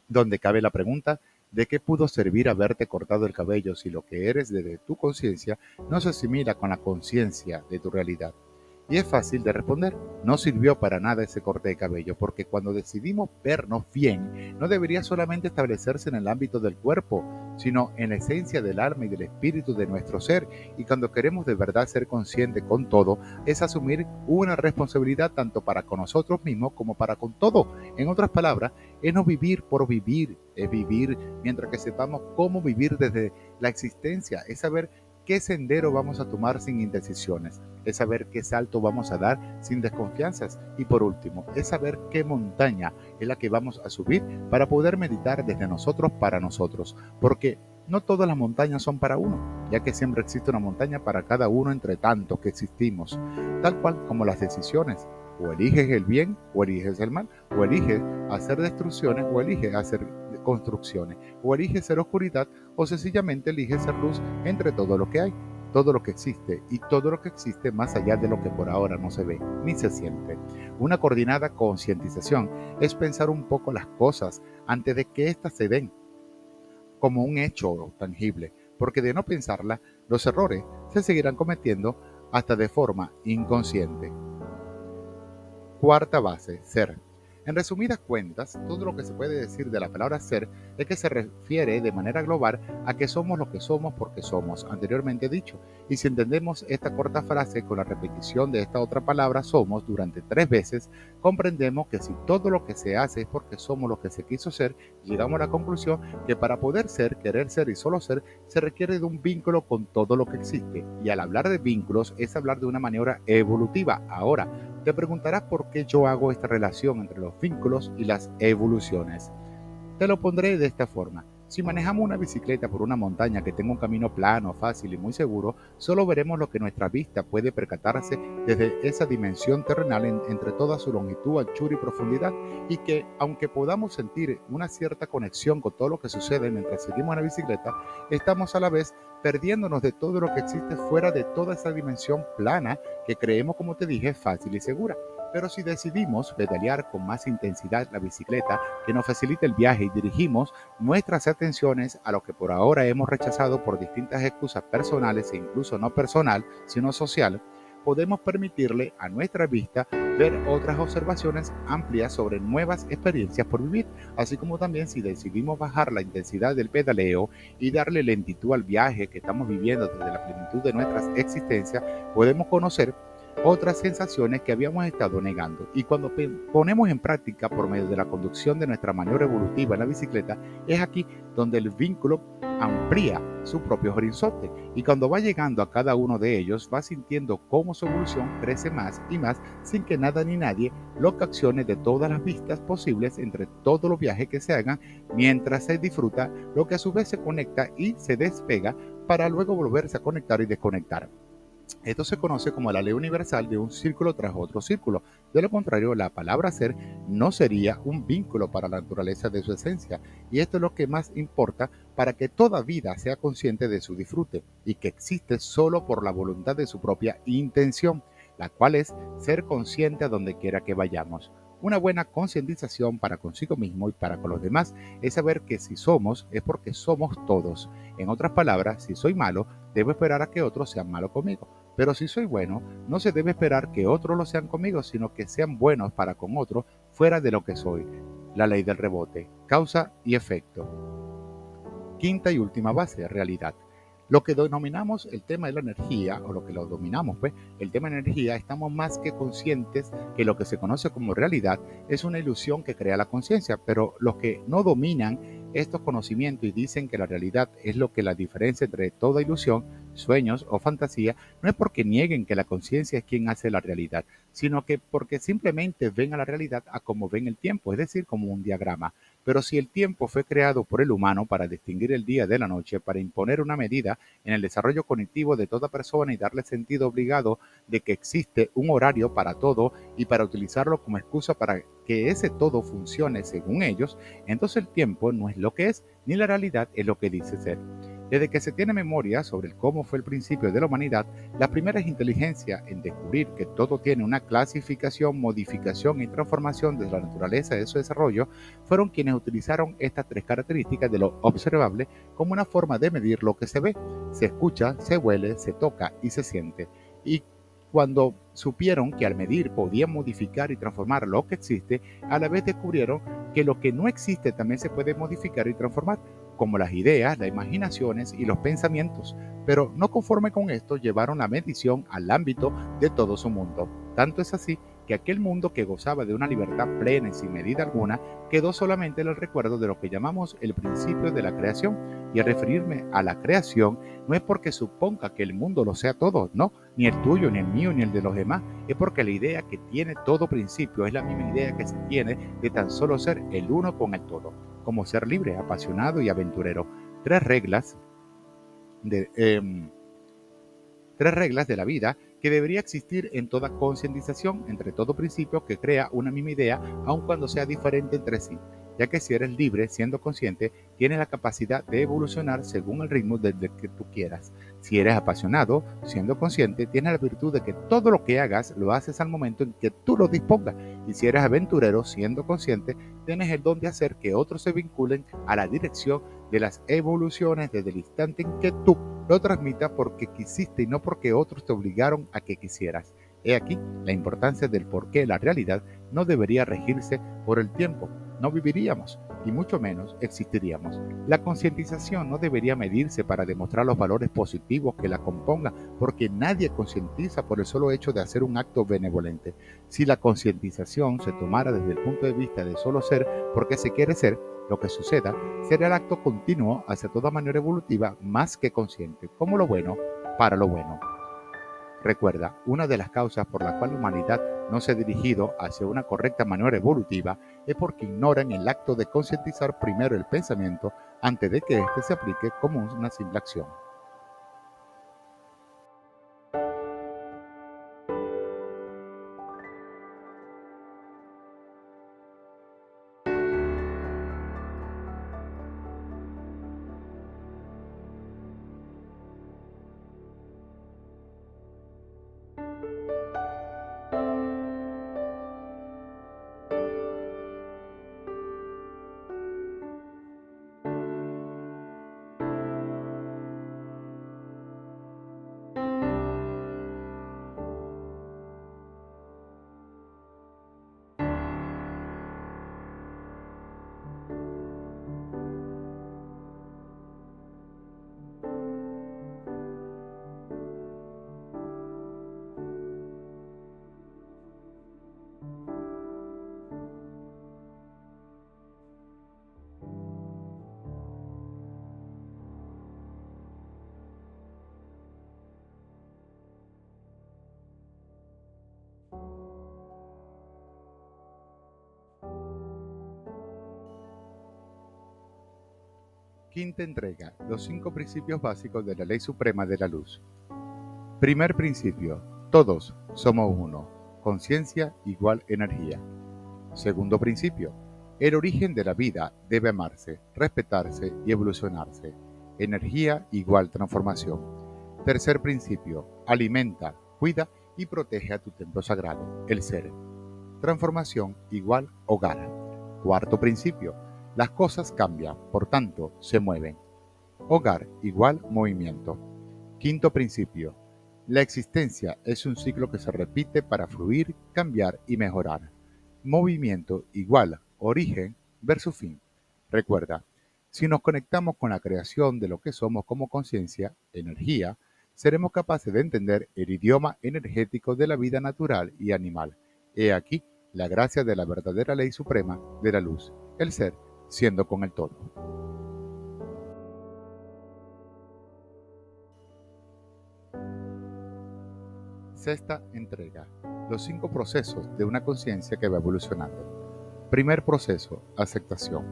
[SPEAKER 1] donde cabe la pregunta: ¿de qué pudo servir haberte cortado el cabello si lo que eres desde tu conciencia no se asimila con la conciencia de tu realidad? Y es fácil de responder: no sirvió para nada ese corte de cabello, porque cuando decidimos vernos bien, no debería solamente establecerse en el ámbito del cuerpo, sino en la esencia del alma y del espíritu de nuestro ser. Y cuando queremos de verdad ser conscientes con todo, es asumir una responsabilidad tanto para con nosotros mismos como para con todo. En otras palabras, es no vivir por vivir, es vivir mientras que sepamos cómo vivir desde la existencia, es saber qué sendero vamos a tomar sin indecisiones, es saber qué salto vamos a dar sin desconfianzas y por último, es saber qué montaña es la que vamos a subir para poder meditar desde nosotros para nosotros, porque no todas las montañas son para uno, ya que siempre existe una montaña para cada uno entre tantos que existimos, tal cual como las decisiones. O eliges el bien o eliges el mal, o eliges hacer destrucciones o eliges hacer construcciones, o eliges ser oscuridad o sencillamente eliges ser luz entre todo lo que hay, todo lo que existe y todo lo que existe más allá de lo que por ahora no se ve ni se siente. Una coordinada concientización es pensar un poco las cosas antes de que éstas se den como un hecho tangible, porque de no pensarla, los errores se seguirán cometiendo hasta de forma inconsciente. Cuarta base, ser. En resumidas cuentas, todo lo que se puede decir de la palabra ser es que se refiere de manera global a que somos lo que somos porque somos, anteriormente dicho. Y si entendemos esta corta frase con la repetición de esta otra palabra somos durante 3 veces, comprendemos que si todo lo que se hace es porque somos lo que se quiso ser, llegamos a la conclusión que para poder ser, querer ser y solo ser, se requiere de un vínculo con todo lo que existe. Y al hablar de vínculos es hablar de una maniobra evolutiva. Ahora, te preguntarás por qué yo hago esta relación entre los vínculos y las evoluciones. Te lo pondré de esta forma. Si manejamos una bicicleta por una montaña que tenga un camino plano, fácil y muy seguro, solo veremos lo que nuestra vista puede percatarse desde esa dimensión terrenal entre toda su longitud, anchura y profundidad, y que, aunque podamos sentir una cierta conexión con todo lo que sucede mientras seguimos en la bicicleta, estamos a la vez perdiéndonos de todo lo que existe fuera de toda esa dimensión plana que creemos, como te dije, fácil y segura. Pero si decidimos pedalear con más intensidad la bicicleta que nos facilita el viaje y dirigimos nuestras atenciones a lo que por ahora hemos rechazado por distintas excusas personales e incluso no personal, sino social, podemos permitirle a nuestra vista ver otras observaciones amplias sobre nuevas experiencias por vivir, así como también si decidimos bajar la intensidad del pedaleo y darle lentitud al viaje que estamos viviendo desde la plenitud de nuestras existencias, podemos conocer otras sensaciones que habíamos estado negando. Y cuando ponemos en práctica por medio de la conducción de nuestra maniobra evolutiva en la bicicleta, es aquí donde el vínculo amplía su propio horizonte, y cuando va llegando a cada uno de ellos va sintiendo cómo su evolución crece más y más sin que nada ni nadie lo accione de todas las vistas posibles entre todos los viajes que se hagan, mientras se disfruta lo que a su vez se conecta y se despega para luego volverse a conectar y desconectar. Esto se conoce como la ley universal de un círculo tras otro círculo. De lo contrario, la palabra ser no sería un vínculo para la naturaleza de su esencia. Y esto es lo que más importa para que toda vida sea consciente de su disfrute y que existe solo por la voluntad de su propia intención, la cual es ser consciente a donde quiera que vayamos. Una buena concientización para consigo mismo y para con los demás es saber que si somos es porque somos todos. En otras palabras, si soy malo, debo esperar a que otros sean malos conmigo. Pero si soy bueno, no se debe esperar que otros lo sean conmigo, sino que sean buenos para con otros fuera de lo que soy. La ley del rebote, causa y efecto. Quinta y última base, realidad. Lo que denominamos el tema de la energía, o lo que lo dominamos, pues, el tema de energía, estamos más que conscientes que lo que se conoce como realidad es una ilusión que crea la conciencia, pero los que no dominan estos conocimientos y dicen que la realidad es lo que la diferencia entre toda ilusión, sueños o fantasía, no es porque nieguen que la conciencia es quien hace la realidad, sino que porque simplemente ven a la realidad a como ven el tiempo, es decir, como un diagrama. Pero si el tiempo fue creado por el humano para distinguir el día de la noche, para imponer una medida en el desarrollo cognitivo de toda persona y darle sentido obligado de que existe un horario para todo y para utilizarlo como excusa para que ese todo funcione según ellos, entonces el tiempo no es lo que es, ni la realidad es lo que dice ser. Desde que se tiene memoria sobre cómo fue el principio de la humanidad, las primeras inteligencias en descubrir que todo tiene una clasificación, modificación y transformación de la naturaleza de su desarrollo fueron quienes utilizaron estas tres características de lo observable como una forma de medir lo que se ve, se escucha, se huele, se toca y se siente. Y cuando supieron que al medir podían modificar y transformar lo que existe, a la vez descubrieron que lo que no existe también se puede modificar y transformar, como las ideas, las imaginaciones y los pensamientos. Pero no conforme con esto, llevaron la medición al ámbito de todo su mundo. Tanto es así que aquel mundo que gozaba de una libertad plena y sin medida alguna quedó solamente en el recuerdo de lo que llamamos el principio de la creación. Y al referirme a la creación, no es porque suponga que el mundo lo sea todo, no, ni el tuyo, ni el mío, ni el de los demás, es porque la idea que tiene todo principio es la misma idea que se tiene de tan solo ser el uno con el todo, como ser libre, apasionado y aventurero. Tres reglas de, tres reglas de la vida que debería existir en toda concientización, entre todo principio que crea una misma idea, aun cuando sea diferente entre sí, ya que si eres libre, siendo consciente, tienes la capacidad de evolucionar según el ritmo del que tú quieras. Si eres apasionado, siendo consciente, tienes la virtud de que todo lo que hagas lo haces al momento en que tú lo dispongas. Y si eres aventurero, siendo consciente, tienes el don de hacer que otros se vinculen a la dirección de las evoluciones desde el instante en que tú lo transmitas porque quisiste y no porque otros te obligaron a que quisieras. He aquí la importancia del por qué la realidad no debería regirse por el tiempo. No viviríamos y mucho menos existiríamos. La concientización no debería medirse para demostrar los valores positivos que la compongan, porque nadie concientiza por el solo hecho de hacer un acto benevolente. Si la concientización se tomara desde el punto de vista de solo ser porque se quiere ser, lo que suceda será el acto continuo hacia toda manera evolutiva más que consciente, como lo bueno para lo bueno. Recuerda, una de las causas por la cual la humanidad no se ha dirigido hacia una correcta manera evolutiva es porque ignoran el acto de concientizar primero el pensamiento antes de que éste se aplique como una simple acción. Quinta entrega, los 5 principios básicos de la Ley Suprema de la Luz. Primer principio, todos somos uno, conciencia igual energía. Segundo principio, el origen de la vida debe amarse, respetarse y evolucionarse. Energía igual transformación. Tercer principio, alimenta, cuida y protege a tu templo sagrado, el ser. Transformación igual hogar. Cuarto principio, las cosas cambian, por tanto, se mueven. Hogar igual movimiento. Quinto principio, la existencia es un ciclo que se repite para fluir, cambiar y mejorar. Movimiento igual origen versus fin. Recuerda, si nos conectamos con la creación de lo que somos como conciencia, energía, seremos capaces de entender el idioma energético de la vida natural y animal. He aquí la gracia de la verdadera ley suprema de la luz, el ser siendo con el todo. Sexta entrega, los 5 procesos de una conciencia que va evolucionando. Primer proceso, aceptación.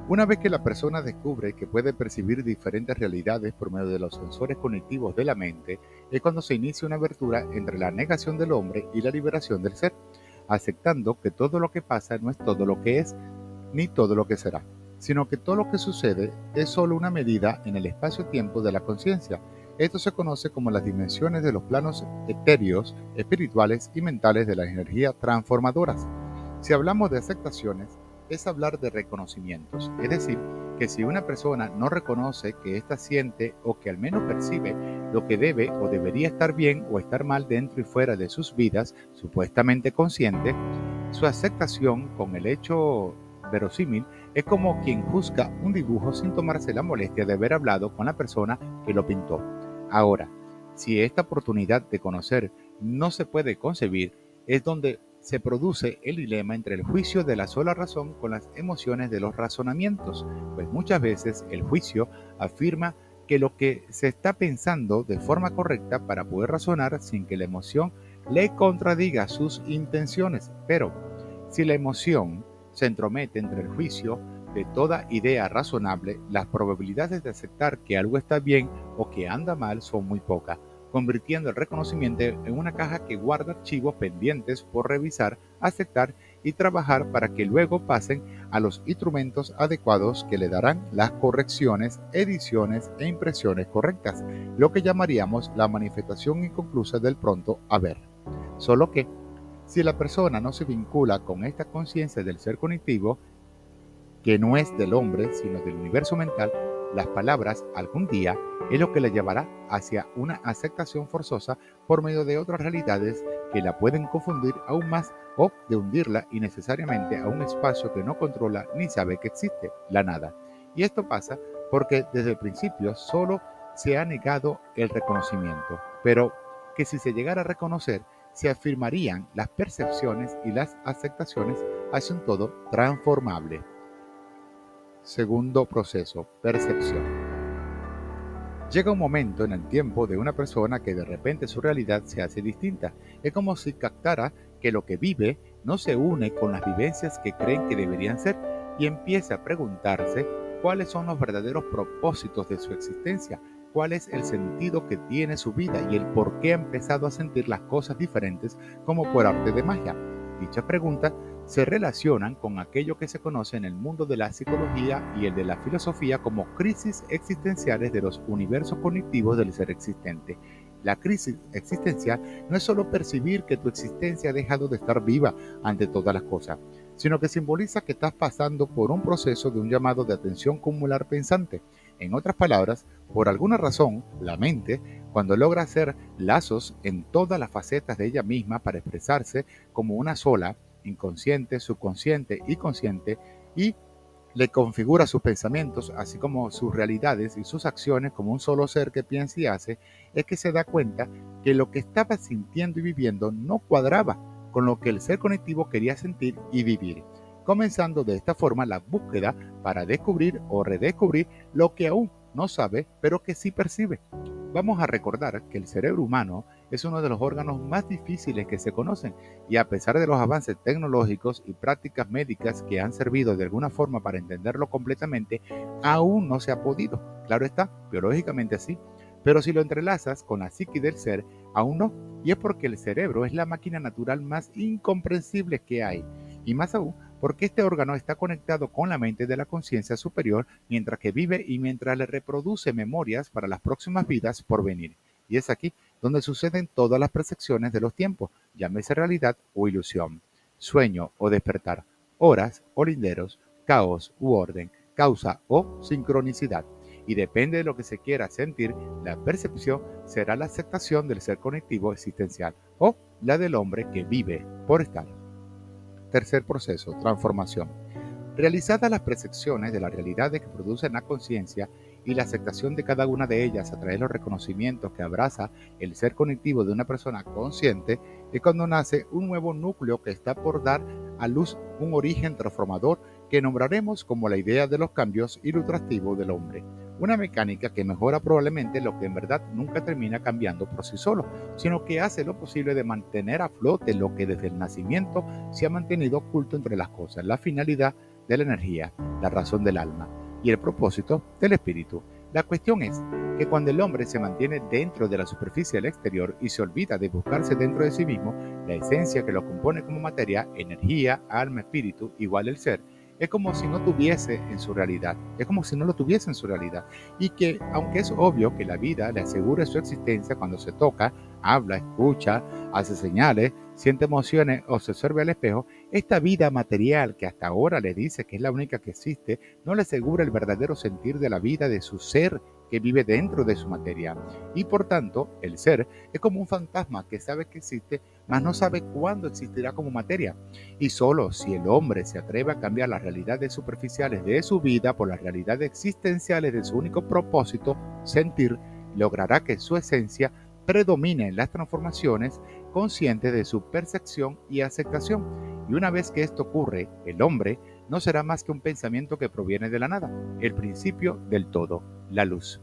[SPEAKER 1] Una vez que la persona descubre que puede percibir diferentes realidades por medio de los sensores cognitivos de la mente, es cuando se inicia una abertura entre la negación del hombre y la liberación del ser, aceptando que todo lo que pasa no es todo lo que es, ni todo lo que será, sino que todo lo que sucede es solo una medida en el espacio-tiempo de la conciencia. Esto se conoce como las dimensiones de los planos etéreos, espirituales y mentales de las energías transformadoras. Si hablamos de aceptaciones, es hablar de reconocimientos, es decir, que si una persona no reconoce que ésta siente o que al menos percibe lo que debe o debería estar bien o estar mal dentro y fuera de sus vidas, supuestamente consciente, su aceptación con el hecho verosímil es como quien juzga un dibujo sin tomarse la molestia de haber hablado con la persona que lo pintó. Ahora, si esta oportunidad de conocer no se puede concebir, es donde se produce el dilema entre el juicio de la sola razón con las emociones de los razonamientos, pues muchas veces el juicio afirma que lo que se está pensando de forma correcta para poder razonar sin que la emoción le contradiga sus intenciones, pero si la emoción se entromete entre el juicio de toda idea razonable, las probabilidades de aceptar que algo está bien o que anda mal son muy pocas, convirtiendo el reconocimiento en una caja que guarda archivos pendientes por revisar, aceptar y trabajar para que luego pasen a los instrumentos adecuados que le darán las correcciones, ediciones e impresiones correctas, lo que llamaríamos la manifestación inconclusa del pronto haber. Solo que, si la persona no se vincula con esta conciencia del ser cognitivo, que no es del hombre, sino del universo mental, las palabras algún día es lo que la llevará hacia una aceptación forzosa por medio de otras realidades que la pueden confundir aún más o de hundirla innecesariamente a un espacio que no controla ni sabe que existe, la nada. Y esto pasa porque desde el principio solo se ha negado el reconocimiento, pero que si se llegara a reconocer, se afirmarían las percepciones y las aceptaciones hacia un todo transformable. Segundo proceso, percepción. Llega un momento en el tiempo de una persona que de repente su realidad se hace distinta. Es como si captara que lo que vive no se une con las vivencias que creen que deberían ser y empieza a preguntarse cuáles son los verdaderos propósitos de su existencia, cuál es el sentido que tiene su vida y el por qué ha empezado a sentir las cosas diferentes como por arte de magia. Dicha pregunta se relacionan con aquello que se conoce en el mundo de la psicología y el de la filosofía como crisis existenciales de los universos cognitivos del ser existente. La crisis existencial no es solo percibir que tu existencia ha dejado de estar viva ante todas las cosas, sino que simboliza que estás pasando por un proceso de un llamado de atención cumular pensante. En otras palabras, por alguna razón, la mente, cuando logra hacer lazos en todas las facetas de ella misma para expresarse como una sola, inconsciente, subconsciente y consciente, y le configura sus pensamientos, así como sus realidades y sus acciones como un solo ser que piensa y hace, es que se da cuenta que lo que estaba sintiendo y viviendo no cuadraba con lo que el ser cognitivo quería sentir y vivir, comenzando de esta forma la búsqueda para descubrir o redescubrir lo que aún no sabe, pero que sí percibe. Vamos a recordar que el cerebro humano es uno de los órganos más difíciles que se conocen y a pesar de los avances tecnológicos y prácticas médicas que han servido de alguna forma para entenderlo completamente, aún no se ha podido. Claro está, biológicamente sí, pero si lo entrelazas con la psique del ser, aún no, y es porque el cerebro es la máquina natural más incomprensible que hay, y más aún porque este órgano está conectado con la mente de la conciencia superior mientras que vive y mientras le reproduce memorias para las próximas vidas por venir. Y es aquí donde suceden todas las percepciones de los tiempos, llámese realidad o ilusión, sueño o despertar, horas o linderos, caos u orden, causa o sincronicidad. Y depende de lo que se quiera sentir, la percepción será la aceptación del ser conectivo existencial o la del hombre que vive por estar. Tercer proceso, transformación. Realizadas las percepciones de las realidades que producen la conciencia y la aceptación de cada una de ellas a través de los reconocimientos que abraza el ser conectivo de una persona consciente, es cuando nace un nuevo núcleo que está por dar a luz un origen transformador que nombraremos como la idea de los cambios ilustrativos del hombre. Una mecánica que mejora probablemente lo que en verdad nunca termina cambiando por sí solo, sino que hace lo posible de mantener a flote lo que desde el nacimiento se ha mantenido oculto entre las cosas, la finalidad de la energía, la razón del alma y el propósito del espíritu. La cuestión es que cuando el hombre se mantiene dentro de la superficie del exterior y se olvida de buscarse dentro de sí mismo, la esencia que lo compone como materia, energía, alma, espíritu, igual el ser, es como si no tuviese en su realidad, es como si no lo tuviese en su realidad. Y que, aunque es obvio que la vida le asegure su existencia cuando se toca, habla, escucha, hace señales, siente emociones o se observa al espejo, esta vida material que hasta ahora le dice que es la única que existe, no le asegura el verdadero sentir de la vida de su ser que vive dentro de su materia. Y por tanto, el ser es como un fantasma que sabe que existe, mas no sabe cuándo existirá como materia. Y solo si el hombre se atreve a cambiar las realidades superficiales de su vida por las realidades existenciales de su único propósito, sentir, logrará que su esencia predomine en las transformaciones conscientes de su percepción y aceptación. Y una vez que esto ocurre, el hombre no será más que un pensamiento que proviene de la nada, el principio del todo, la luz.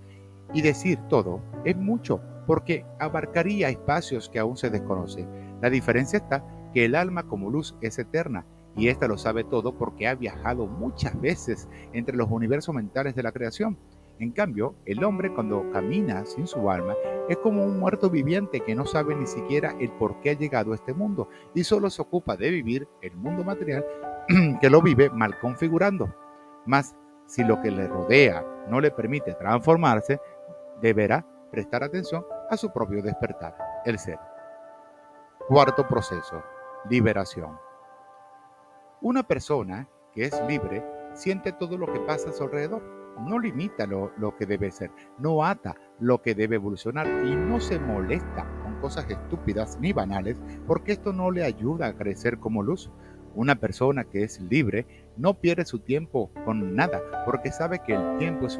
[SPEAKER 1] Y decir todo es mucho, porque abarcaría espacios que aún se desconocen. La diferencia está que el alma como luz es eterna, y ésta lo sabe todo porque ha viajado muchas veces entre los universos mentales de la creación. En cambio, el hombre cuando camina sin su alma es como un muerto viviente que no sabe ni siquiera el por qué ha llegado a este mundo y solo se ocupa de vivir el mundo material que lo vive mal configurando. Mas, si lo que le rodea no le permite transformarse, deberá prestar atención a su propio despertar, el ser. Cuarto proceso, liberación. Una persona que es libre siente todo lo que pasa a su alrededor, no limita lo que debe ser, no ata lo que debe evolucionar y no se molesta con cosas estúpidas ni banales porque esto no le ayuda a crecer como luz. Una persona que es libre no pierde su tiempo con nada porque sabe que el tiempo es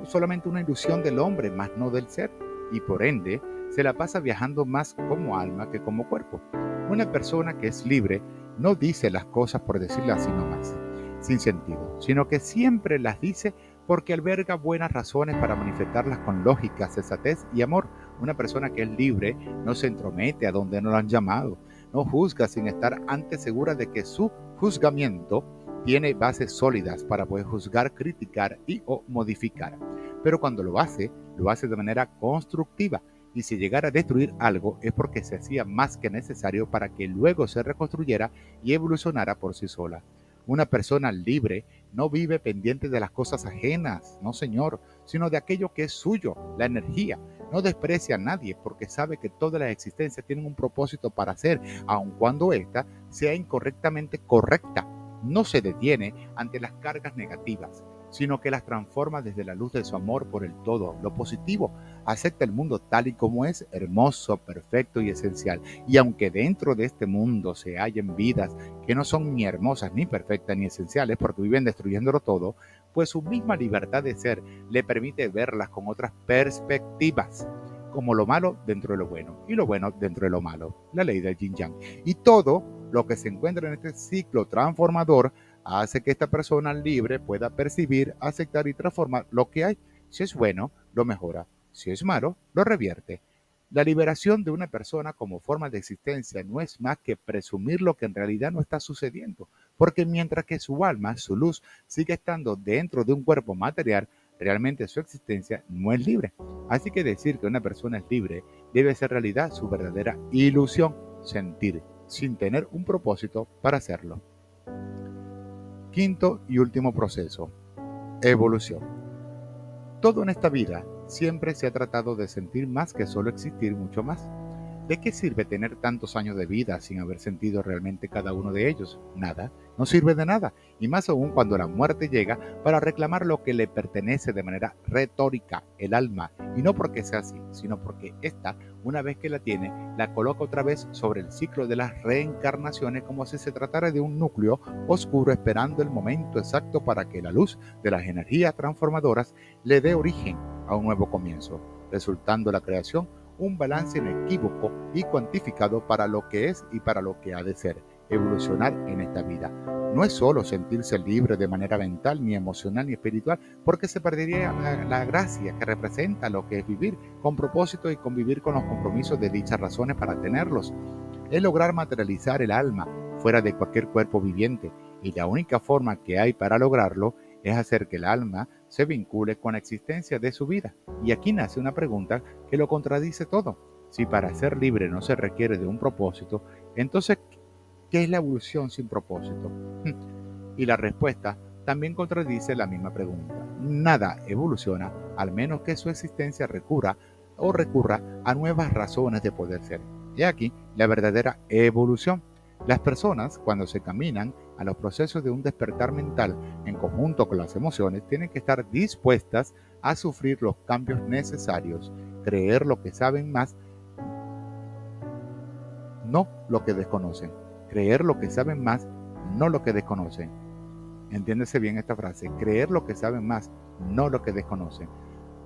[SPEAKER 1] solamente una ilusión del hombre, más no del ser, y por ende se la pasa viajando más como alma que como cuerpo. Una persona que es libre no dice las cosas por decirlas así nomás, sin sentido, sino que siempre las dice porque alberga buenas razones para manifestarlas con lógica, sensatez y amor. Una persona que es libre no se entromete a donde no lo han llamado, no juzga sin estar antes segura de que su juzgamiento tiene bases sólidas para poder juzgar, criticar y o modificar. Pero cuando lo hace de manera constructiva, y si llegara a destruir algo es porque se hacía más que necesario para que luego se reconstruyera y evolucionara por sí sola. Una persona libre no vive pendiente de las cosas ajenas, no señor, sino de aquello que es suyo, la energía. No desprecia a nadie porque sabe que todas las existencias tienen un propósito para hacer, aun cuando ésta sea incorrectamente correcta. No se detiene ante las cargas negativas, sino que las transforma desde la luz de su amor por el todo, lo positivo. Acepta el mundo tal y como es, hermoso, perfecto y esencial. Y aunque dentro de este mundo se hallen vidas que no son ni hermosas, ni perfectas, ni esenciales, porque viven destruyéndolo todo, pues su misma libertad de ser le permite verlas con otras perspectivas, como lo malo dentro de lo bueno y lo bueno dentro de lo malo, la ley del yin yang. Y todo lo que se encuentra en este ciclo transformador hace que esta persona libre pueda percibir, aceptar y transformar lo que hay, Si es bueno, lo mejora. Si es malo, lo revierte. La liberación de una persona como forma de existencia no es más que presumir lo que en realidad no está sucediendo, porque mientras que su alma, su luz, sigue estando dentro de un cuerpo material, realmente su existencia no es libre. Así que decir que una persona es libre debe ser realidad su verdadera ilusión, sentir, sin tener un propósito para hacerlo. Quinto y último proceso, evolución. Todo en esta vida siempre se ha tratado de sentir más que solo existir mucho más. ¿De qué sirve tener tantos años de vida sin haber sentido realmente cada uno de ellos? Nada, no sirve de nada, y más aún cuando la muerte llega para reclamar lo que le pertenece de manera retórica, el alma, y no porque sea así, sino porque ésta, una vez que la tiene, la coloca otra vez sobre el ciclo de las reencarnaciones como si se tratara de un núcleo oscuro esperando el momento exacto para que la luz de las energías transformadoras le dé origen a un nuevo comienzo, resultando la creación un balance inequívoco y cuantificado para lo que es y para lo que ha de ser, evolucionar en esta vida. No es solo sentirse libre de manera mental, ni emocional, ni espiritual, porque se perdería la gracia que representa lo que es vivir con propósito y convivir con los compromisos de dichas razones para tenerlos. Es lograr materializar el alma fuera de cualquier cuerpo viviente, y la única forma que hay para lograrlo es hacer que el alma se vincule con la existencia de su vida. Y aquí nace una pregunta que lo contradice todo. Si para ser libre no se requiere de un propósito, entonces, ¿qué es la evolución sin propósito? Y la respuesta también contradice la misma pregunta. Nada evoluciona al menos que su existencia recurra a nuevas razones de poder ser. Y aquí la verdadera evolución. Las personas, cuando se caminan a los procesos de un despertar mental en conjunto con las emociones, tienen que estar dispuestas a sufrir los cambios necesarios, creer lo que saben más, no lo que desconocen, creer lo que saben más, no lo que desconocen. Entiéndese bien esta frase, creer lo que saben más, no lo que desconocen.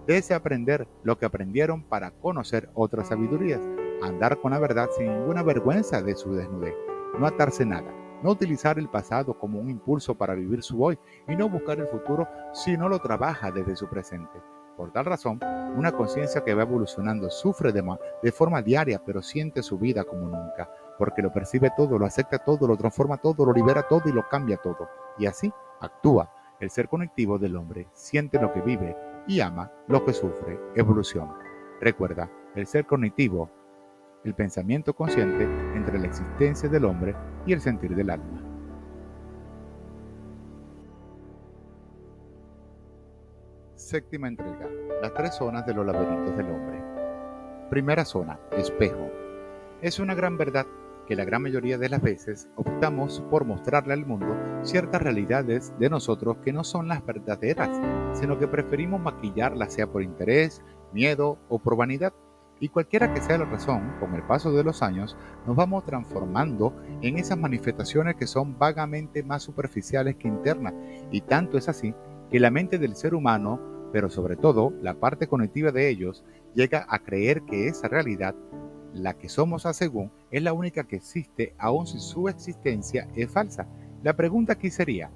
[SPEAKER 1] Desaprender lo que aprendieron para conocer otras sabidurías, andar con la verdad sin ninguna vergüenza de su desnudez, no atarse nada, no utilizar el pasado como un impulso para vivir su hoy y no buscar el futuro si no lo trabaja desde su presente. Por tal razón, una conciencia que va evolucionando sufre de forma diaria, pero siente su vida como nunca, porque lo percibe todo, lo acepta todo, lo transforma todo, lo libera todo y lo cambia todo. Y así actúa. El ser conectivo del hombre siente lo que vive y ama lo que sufre. Evolución. Recuerda, el ser cognitivo, el pensamiento consciente entre la existencia del hombre y el sentir del alma. Séptima entrega. Las tres zonas de los laberintos del hombre. Primera zona, espejo. Es una gran verdad que la gran mayoría de las veces optamos por mostrarle al mundo ciertas realidades de nosotros que no son las verdaderas, sino que preferimos maquillarlas sea por interés, miedo o por vanidad. Y cualquiera que sea la razón, con el paso de los años nos vamos transformando en esas manifestaciones que son vagamente más superficiales que internas, y tanto es así que la mente del ser humano, pero sobre todo la parte cognitiva de ellos, llega a creer que esa realidad, la que somos a según, es la única que existe, aun si su existencia es falsa. La pregunta aquí sería,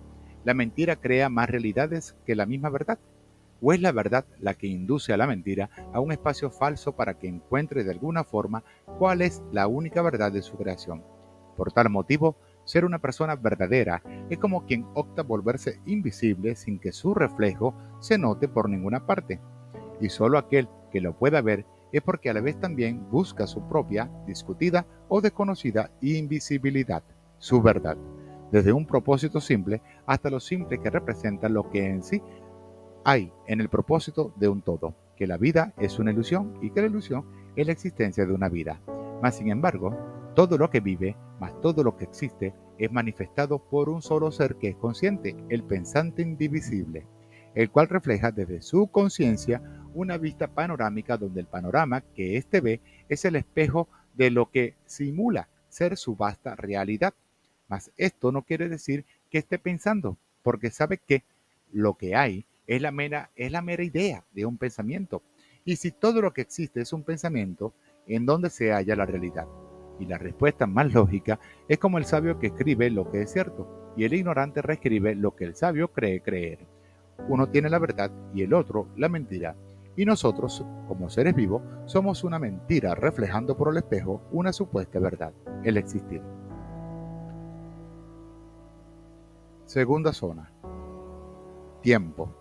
[SPEAKER 1] ¿la mentira crea más realidades que la misma verdad? ¿O es la verdad la que induce a la mentira a un espacio falso para que encuentre de alguna forma cuál es la única verdad de su creación? Por tal motivo, ser una persona verdadera es como quien opta volverse invisible sin que su reflejo se note por ninguna parte. Y solo aquel que lo pueda ver es porque a la vez también busca su propia, discutida o desconocida invisibilidad, su verdad, desde un propósito simple hasta lo simple que representa lo que en sí hay en el propósito de un todo, que la vida es una ilusión y que la ilusión es la existencia de una vida. Mas, sin embargo, todo lo que vive, más todo lo que existe, es manifestado por un solo ser que es consciente, el pensante indivisible, el cual refleja desde su conciencia una vista panorámica donde el panorama que éste ve es el espejo de lo que simula ser su vasta realidad. Mas esto no quiere decir que esté pensando, porque sabe que lo que hay es la mera idea de un pensamiento. Y si todo lo que existe es un pensamiento, ¿en dónde se halla la realidad? Y la respuesta más lógica es como el sabio que escribe lo que es cierto, y el ignorante reescribe lo que el sabio cree creer. Uno tiene la verdad y el otro la mentira. Y nosotros, como seres vivos, somos una mentira reflejando por el espejo una supuesta verdad, el existir. Segunda zona. Tiempo.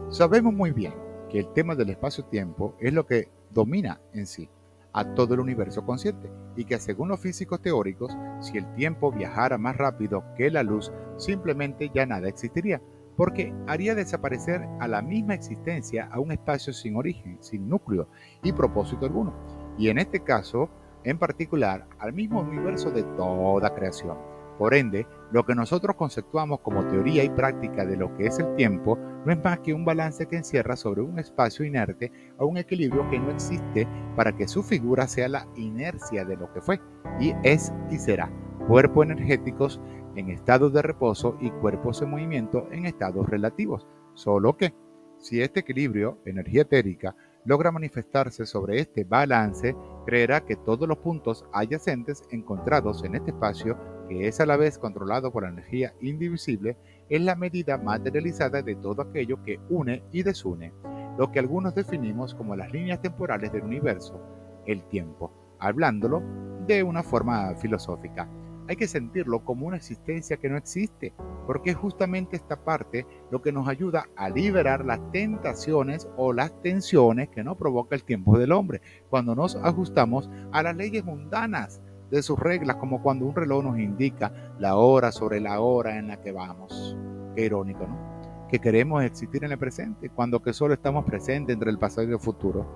[SPEAKER 1] Sabemos muy bien que el tema del espacio-tiempo es lo que domina en sí a todo el universo consciente y que según los físicos teóricos, si el tiempo viajara más rápido que la luz, simplemente ya nada existiría, porque haría desaparecer a la misma existencia a un espacio sin origen, sin núcleo y propósito alguno. Y en este caso, en particular, al mismo universo de toda creación. Por ende, lo que nosotros conceptuamos como teoría y práctica de lo que es el tiempo no es más que un balance que encierra sobre un espacio inerte a un equilibrio que no existe para que su figura sea la inercia de lo que fue, y es y será, cuerpos energéticos en estados de reposo y cuerpos en movimiento en estados relativos. Solo que, si este equilibrio, energía etérica, logra manifestarse sobre este balance, creerá que todos los puntos adyacentes encontrados en este espacio, que es a la vez controlado por la energía indivisible, es la medida materializada de todo aquello que une y desune, lo que algunos definimos como las líneas temporales del universo, el tiempo, hablándolo de una forma filosófica. Hay que sentirlo como una existencia que no existe, porque es justamente esta parte lo que nos ayuda a liberar las tentaciones o las tensiones que nos provoca el tiempo del hombre, cuando nos ajustamos a las leyes mundanas de sus reglas, como cuando un reloj nos indica la hora sobre la hora en la que vamos. Qué irónico, ¿no? Que queremos existir en el presente, cuando que solo estamos presentes entre el pasado y el futuro.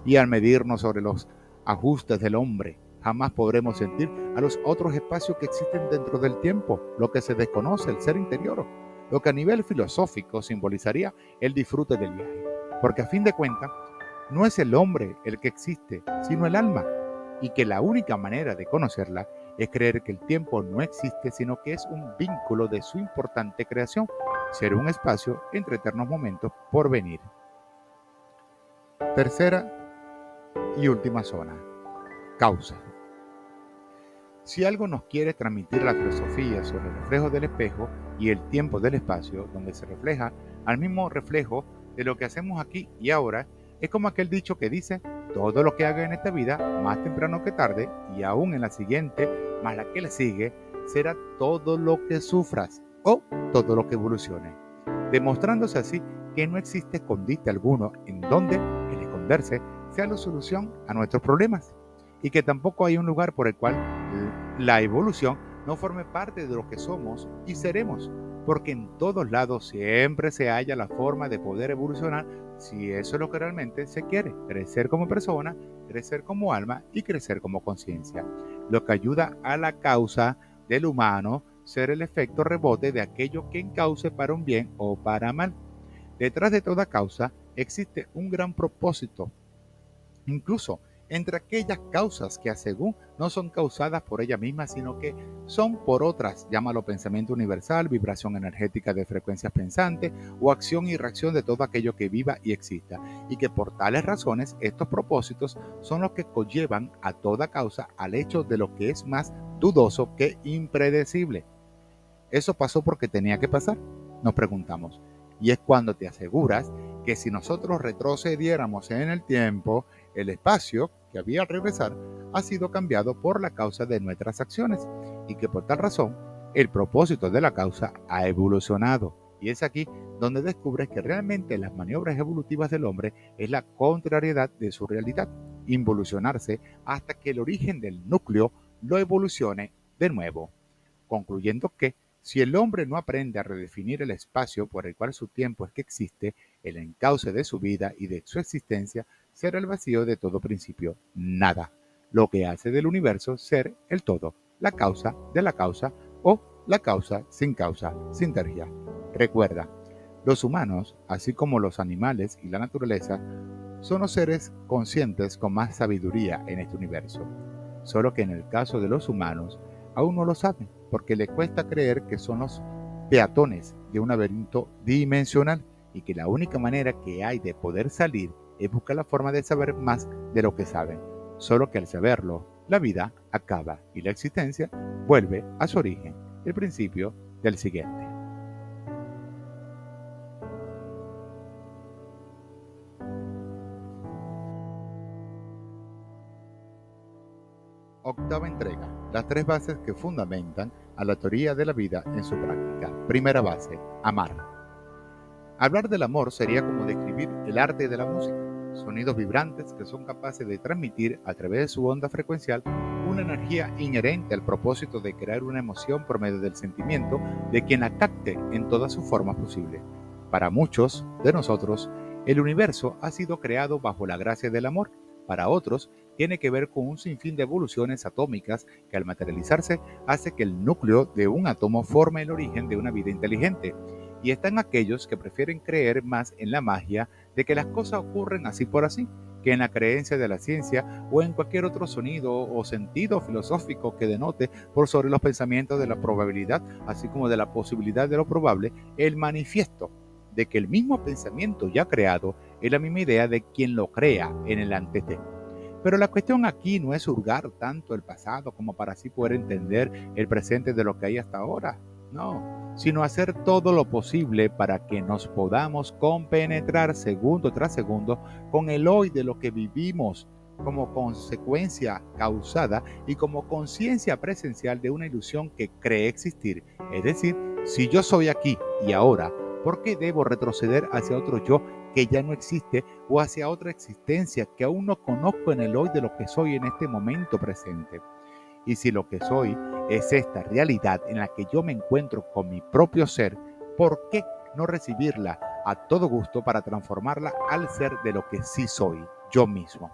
[SPEAKER 1] Y al medirnos sobre los ajustes del hombre, jamás podremos sentir a los otros espacios que existen dentro del tiempo, lo que se desconoce, el ser interior, lo que a nivel filosófico simbolizaría el disfrute del viaje. Porque a fin de cuentas, no es el hombre el que existe, sino el alma, y que la única manera de conocerla es creer que el tiempo no existe, sino que es un vínculo de su importante creación, ser un espacio entre eternos momentos por venir. Tercera y última zona, causa. Si algo nos quiere transmitir la filosofía sobre el reflejo del espejo y el tiempo del espacio, donde se refleja al mismo reflejo de lo que hacemos aquí y ahora, es como aquel dicho que dice, todo lo que haga en esta vida, más temprano que tarde, y aún en la siguiente, más la que le sigue, será todo lo que sufras o todo lo que evolucione, demostrándose así que no existe escondite alguno en donde el esconderse sea la solución a nuestros problemas, y que tampoco hay un lugar por el cual la evolución no forme parte de lo que somos y seremos, porque en todos lados siempre se halla la forma de poder evolucionar si eso es lo que realmente se quiere, crecer como persona, crecer como alma y crecer como conciencia, lo que ayuda a la causa del humano ser el efecto rebote de aquello que encauce para un bien o para mal. Detrás de toda causa existe un gran propósito, incluso entre aquellas causas que a según no son causadas por ella misma, sino que son por otras, llámalo pensamiento universal, vibración energética de frecuencias pensantes o acción y reacción de todo aquello que viva y exista, y que por tales razones estos propósitos son los que conllevan a toda causa al hecho de lo que es más dudoso que impredecible. Eso pasó porque tenía que pasar, nos preguntamos. Y es cuando te aseguras que si nosotros retrocediéramos en el tiempo, el espacio que había al regresar ha sido cambiado por la causa de nuestras acciones y que por tal razón el propósito de la causa ha evolucionado. Y es aquí donde descubres que realmente las maniobras evolutivas del hombre es la contrariedad de su realidad, involucionarse hasta que el origen del núcleo lo evolucione de nuevo, concluyendo que si el hombre no aprende a redefinir el espacio por el cual su tiempo es que existe, el encauce de su vida y de su existencia será el vacío de todo principio, nada, lo que hace del universo ser el todo, la causa de la causa o la causa, sintergia. Recuerda, los humanos, así como los animales y la naturaleza, son los seres conscientes con más sabiduría en este universo. Solo que en el caso de los humanos, aún no lo saben, porque les cuesta creer que son los peatones de un laberinto dimensional y que la única manera que hay de poder salir es buscar la forma de saber más de lo que saben. Solo que al saberlo, la vida acaba y la existencia vuelve a su origen, el principio del siguiente. Octava entrega, las tres bases que fundamentan a la teoría de la vida en su práctica. Primera base, amar. Hablar del amor sería como describir el arte de la música, sonidos vibrantes que son capaces de transmitir a través de su onda frecuencial una energía inherente al propósito de crear una emoción por medio del sentimiento de quien la capte en todas sus formas posibles. Para muchos de nosotros, el universo ha sido creado bajo la gracia del amor. Para otros, tiene que ver con un sinfín de evoluciones atómicas que al materializarse hace que el núcleo de un átomo forme el origen de una vida inteligente. Y están aquellos que prefieren creer más en la magia de que las cosas ocurren así por así, que en la creencia de la ciencia o en cualquier otro sonido o sentido filosófico que denote por sobre los pensamientos de la probabilidad, así como de la posibilidad de lo probable, el manifiesto de que el mismo pensamiento ya creado es la misma idea de quien lo crea en el ante. Pero la cuestión aquí no es hurgar tanto el pasado como para así poder entender el presente de lo que hay hasta ahora. No, sino hacer todo lo posible para que nos podamos compenetrar segundo tras segundo con el hoy de lo que vivimos como consecuencia causada y como conciencia presencial de una ilusión que cree existir. Es decir, si yo soy aquí y ahora, ¿por qué debo retroceder hacia otro yo que ya no existe o hacia otra existencia que aún no conozco en el hoy de lo que soy en este momento presente? Y si lo que soy es esta realidad en la que yo me encuentro con mi propio ser, ¿por qué no recibirla a todo gusto para transformarla al ser de lo que sí soy, yo mismo?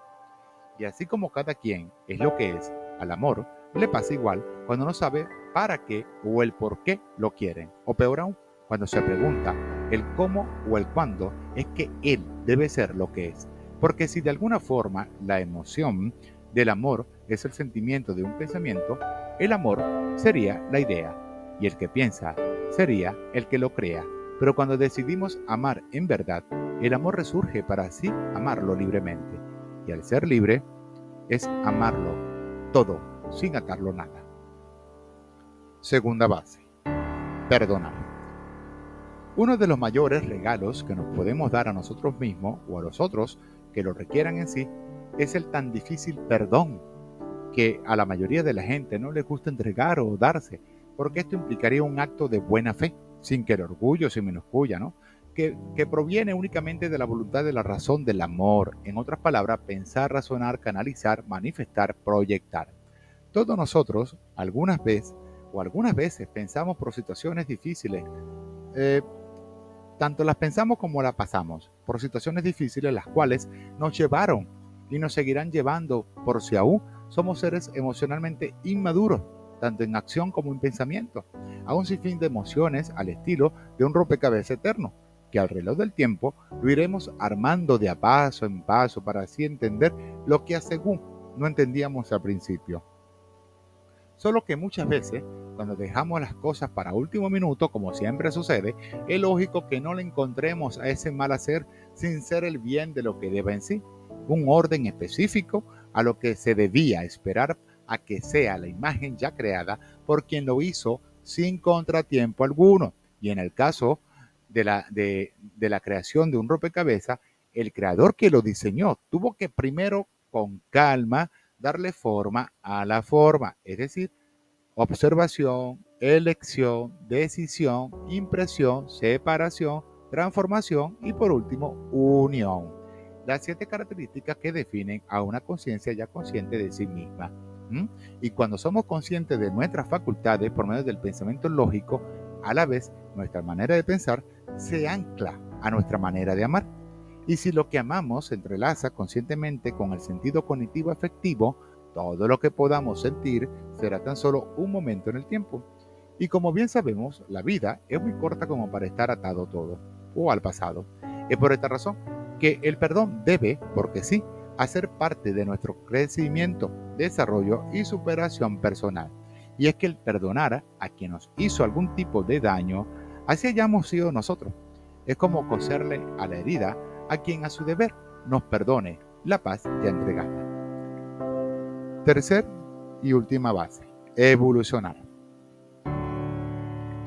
[SPEAKER 1] Y así como cada quien es lo que es, al amor le pasa igual cuando no sabe para qué o el por qué lo quieren. O peor aún, cuando se pregunta el cómo o el cuándo, es que él debe ser lo que es. Porque si de alguna forma la emoción del amor es el sentimiento de un pensamiento, el amor sería la idea y el que piensa sería el que lo crea. Pero cuando decidimos amar en verdad, el amor resurge para así amarlo libremente. Y al ser libre, es amarlo todo, sin atarlo nada. Segunda base, perdonar. Uno de los mayores regalos que nos podemos dar a nosotros mismos o a los otros que lo requieran en sí es el tan difícil perdón que a la mayoría de la gente no les gusta entregar o darse, porque esto implicaría un acto de buena fe, sin que el orgullo se menoscuya, ¿no? Que proviene únicamente de la voluntad de la razón del amor. En otras palabras, pensar, razonar, canalizar, manifestar, proyectar. Todos nosotros, algunas veces pensamos por situaciones difíciles, eh, tanto las pensamos como las pasamos, por situaciones difíciles las cuales nos llevaron y nos seguirán llevando por si aún somos seres emocionalmente inmaduros, tanto en acción como en pensamiento, a un sinfín de emociones al estilo de un rompecabezas eterno, que al reloj del tiempo lo iremos armando de a paso en paso para así entender lo que a según no entendíamos al principio. Solo que muchas veces, cuando dejamos las cosas para último minuto, como siempre sucede, es lógico que no le encontremos a ese mal hacer sin ser el bien de lo que debe en sí, un orden específico a lo que se debía esperar a que sea la imagen ya creada por quien lo hizo sin contratiempo alguno. Y en el caso de la creación de un rompecabezas, el creador que lo diseñó tuvo que primero con calma darle forma a la forma, es decir, observación, elección, decisión, impresión, separación, transformación y por último, unión. Las 7 características que definen a una conciencia ya consciente de sí misma. ¿Mm? Y cuando somos conscientes de nuestras facultades por medio del pensamiento lógico, a la vez nuestra manera de pensar se ancla a nuestra manera de amar. Y si lo que amamos se entrelaza conscientemente con el sentido cognitivo efectivo, todo lo que podamos sentir será tan solo un momento en el tiempo. Y como bien sabemos, la vida es muy corta como para estar atado todo, o al pasado. Es por esta razón que el perdón debe, porque sí, hacer parte de nuestro crecimiento, desarrollo y superación personal. Y es que el perdonar a quien nos hizo algún tipo de daño, así hayamos sido nosotros. Es como coserle a la herida a quien a su deber nos perdone la paz ya entregada. Tercer y última base, evolucionar.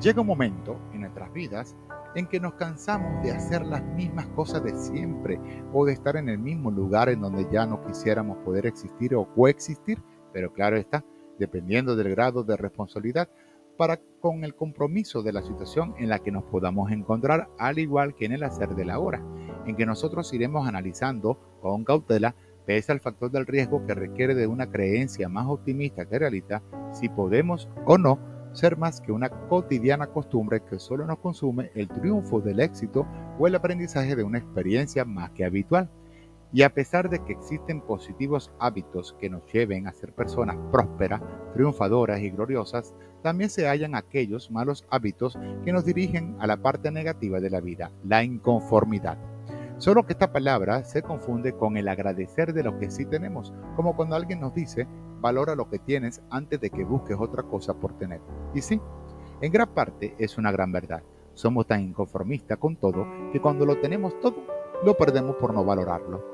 [SPEAKER 1] Llega un momento en nuestras vidas en que nos cansamos de hacer las mismas cosas de siempre o de estar en el mismo lugar en donde ya no quisiéramos poder existir o coexistir pero claro está, dependiendo del grado de responsabilidad para con el compromiso de la situación en la que nos podamos encontrar, al igual que en el hacer de la hora, en que nosotros iremos analizando con cautela, pese al factor del riesgo que requiere de una creencia más optimista que realista, si podemos o no ser más que una cotidiana costumbre que solo nos consume el triunfo del éxito o el aprendizaje de una experiencia más que habitual. Y a pesar de que existen positivos hábitos que nos lleven a ser personas prósperas, triunfadoras y gloriosas, también se hallan aquellos malos hábitos que nos dirigen a la parte negativa de la vida, la inconformidad. Solo que esta palabra se confunde con el agradecer de lo que sí tenemos, como cuando alguien nos dice, valora lo que tienes antes de que busques otra cosa por tener. Y sí, en gran parte es una gran verdad. Somos tan inconformistas con todo que cuando lo tenemos todo, lo perdemos por no valorarlo.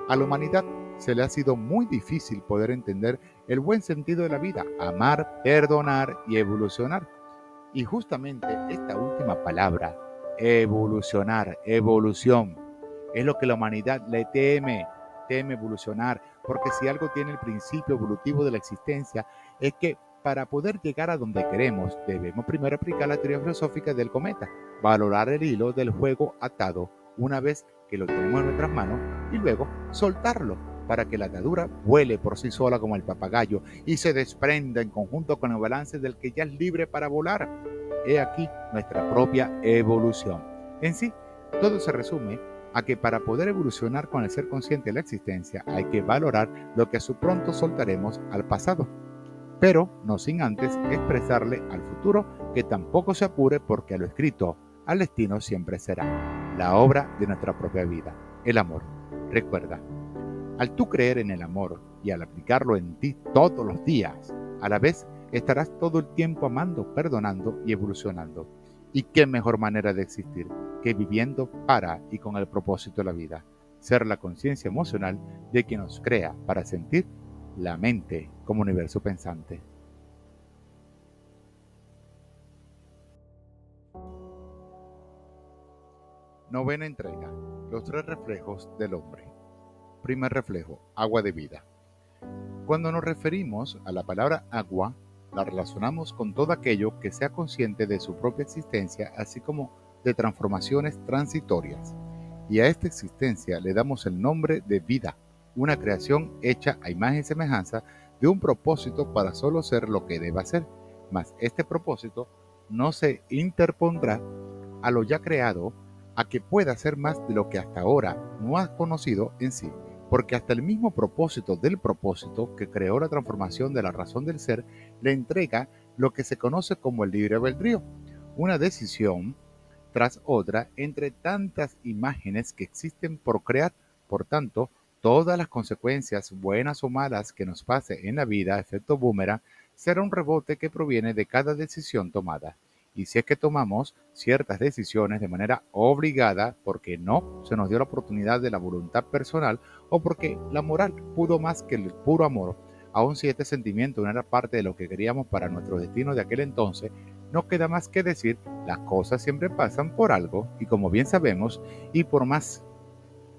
[SPEAKER 1] A la humanidad se le ha sido muy difícil poder entender el buen sentido de la vida, amar, perdonar y evolucionar. Y justamente esta última palabra, evolucionar, evolución, es lo que la humanidad le teme evolucionar, porque si algo tiene el principio evolutivo de la existencia, es que para poder llegar a donde queremos, debemos primero aplicar la teoría filosófica del cometa, valorar el hilo del juego atado una vez que lo tenemos en nuestras manos y luego soltarlo para que la atadura vuele por sí sola como el papagayo y se desprenda en conjunto con el balance del que ya es libre para volar. He aquí nuestra propia evolución. En sí, todo se resume a que para poder evolucionar con el ser consciente de la existencia hay que valorar lo que a su pronto soltaremos al pasado, pero no sin antes expresarle al futuro que tampoco se apure porque a lo escrito, al destino siempre será la obra de nuestra propia vida, el amor. Recuerda, al tú creer en el amor y al aplicarlo en ti todos los días, a la vez estarás todo el tiempo amando, perdonando y evolucionando. ¿Y qué mejor manera de existir que viviendo para y con el propósito de la vida? Ser la conciencia emocional de quien nos crea para sentir la mente como universo pensante. Novena entrega. Los tres reflejos del hombre. Primer reflejo, agua de vida. Cuando nos referimos a la palabra agua, la relacionamos con todo aquello que sea consciente de su propia existencia, así como de transformaciones transitorias. Y a esta existencia le damos el nombre de vida, una creación hecha a imagen y semejanza de un propósito para solo ser lo que deba ser. Mas este propósito no se interpondrá a lo ya creado, a que pueda ser más de lo que hasta ahora no ha conocido en sí, porque hasta el mismo propósito del propósito que creó la transformación de la razón del ser le entrega lo que se conoce como el libre albedrío, una decisión tras otra entre tantas imágenes que existen por crear. Por tanto, todas las consecuencias, buenas o malas, que nos pase en la vida, efecto boomerang, será un rebote que proviene de cada decisión tomada. Y si es que tomamos ciertas decisiones de manera obligada porque no se nos dio la oportunidad de la voluntad personal o porque la moral pudo más que el puro amor, aun si este sentimiento no era parte de lo que queríamos para nuestro destino de aquel entonces, no queda más que decir, las cosas siempre pasan por algo y como bien sabemos, y por más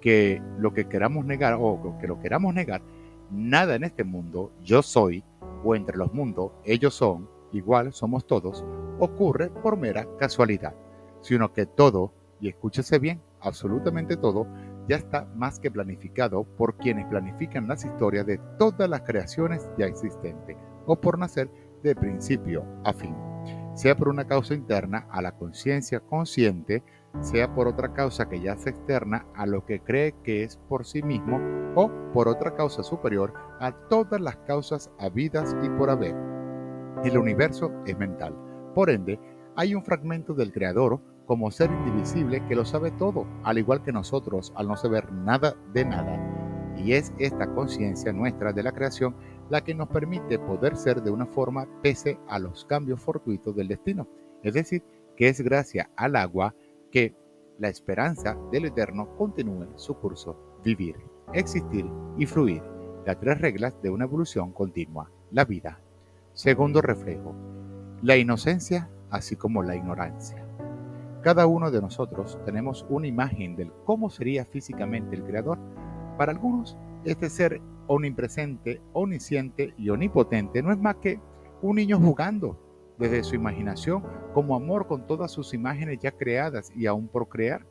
[SPEAKER 1] que lo que queramos negar o que lo queramos negar, nada en este mundo, yo soy, o entre los mundos, ellos son, igual somos todos, ocurre por mera casualidad, sino que todo, y escúchese bien, absolutamente todo, ya está más que planificado por quienes planifican las historias de todas las creaciones ya existentes, o por nacer de principio a fin, sea por una causa interna a la conciencia consciente, sea por otra causa que ya se externa a lo que cree que es por sí mismo o por otra causa superior a todas las causas habidas y por haber. El universo es mental. Por ende, hay un fragmento del Creador como ser indivisible que lo sabe todo, al igual que nosotros, al no saber nada de nada. Y es esta conciencia nuestra de la creación la que nos permite poder ser de una forma pese a los cambios fortuitos del destino. Es decir, que es gracias al agua que la esperanza del eterno continúe su curso, vivir, existir y fluir, las tres reglas de una evolución continua, la vida. Segundo reflejo, la inocencia así como la ignorancia. Cada uno de nosotros tenemos una imagen del cómo sería físicamente el Creador. Para algunos, este ser omnipresente, omnisciente y omnipotente no es más que un niño jugando desde su imaginación como amor con todas sus imágenes ya creadas y aún por crear.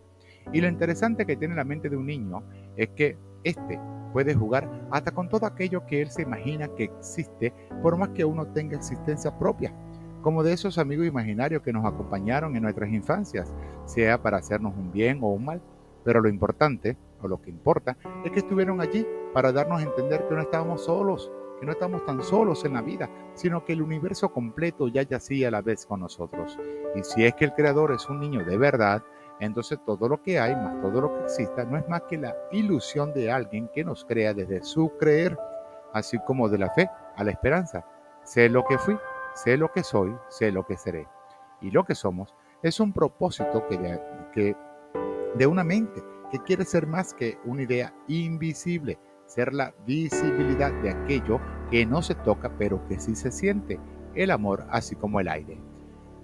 [SPEAKER 1] Y lo interesante que tiene la mente de un niño es que éste puede jugar hasta con todo aquello que él se imagina que existe, por más que uno tenga existencia propia, como de esos amigos imaginarios que nos acompañaron en nuestras infancias, sea para hacernos un bien o un mal. Pero lo importante, o lo que importa, es que estuvieron allí para darnos a entender que no estábamos solos, que no estamos tan solos en la vida, sino que el universo completo ya yacía a la vez con nosotros. Y si es que el creador es un niño de verdad, entonces todo lo que hay, más todo lo que exista, no es más que la ilusión de alguien que nos crea desde su creer, así como de la fe a la esperanza. Sé lo que fui, sé lo que soy, sé lo que seré. Y lo que somos es un propósito de una mente que quiere ser más que una idea invisible, ser la visibilidad de aquello que no se toca pero que sí se siente, el amor así como el aire.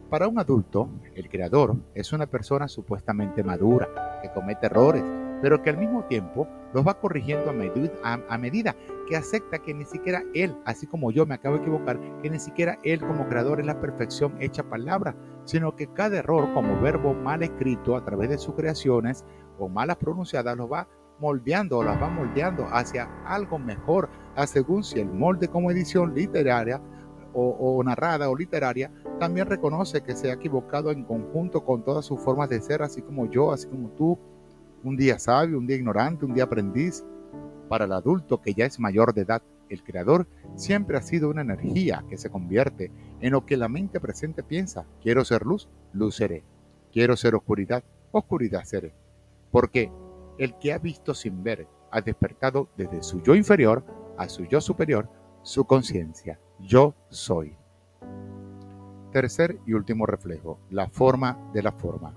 [SPEAKER 1] Para un adulto, el creador es una persona supuestamente madura, que comete errores, pero que al mismo tiempo los va corrigiendo a medida que acepta que ni siquiera él, así como yo me acabo de equivocar, que ni siquiera él como creador es la perfección hecha palabra, sino que cada error como verbo mal escrito a través de sus creaciones o malas pronunciadas los va moldeando o las va moldeando hacia algo mejor, a según si el molde como edición literaria o narrada o literaria también reconoce que se ha equivocado en conjunto con todas sus formas de ser, así como yo, así como tú, un día sabio, un día ignorante, un día aprendiz. Para el adulto que ya es mayor de edad, el creador siempre ha sido una energía que se convierte en lo que la mente presente piensa. Quiero ser luz, luz seré. Quiero ser oscuridad, oscuridad seré. Porque el que ha visto sin ver ha despertado desde su yo inferior a su yo superior su conciencia. Yo soy. Tercer y último reflejo, la forma de la forma.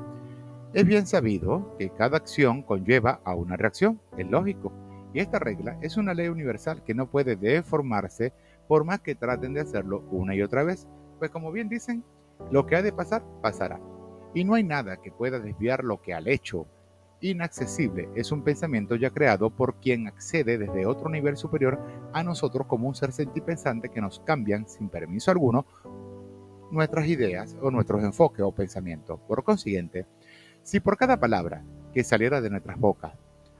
[SPEAKER 1] Es bien sabido que cada acción conlleva a una reacción, es lógico, y esta regla es una ley universal que no puede deformarse por más que traten de hacerlo una y otra vez, pues como bien dicen, lo que ha de pasar, pasará, y no hay nada que pueda desviar lo que al hecho inaccesible es un pensamiento ya creado por quien accede desde otro nivel superior a nosotros como un ser sentipensante que nos cambian sin permiso alguno nuestras ideas o nuestros enfoques o pensamientos. Por consiguiente, si por cada palabra que saliera de nuestras bocas,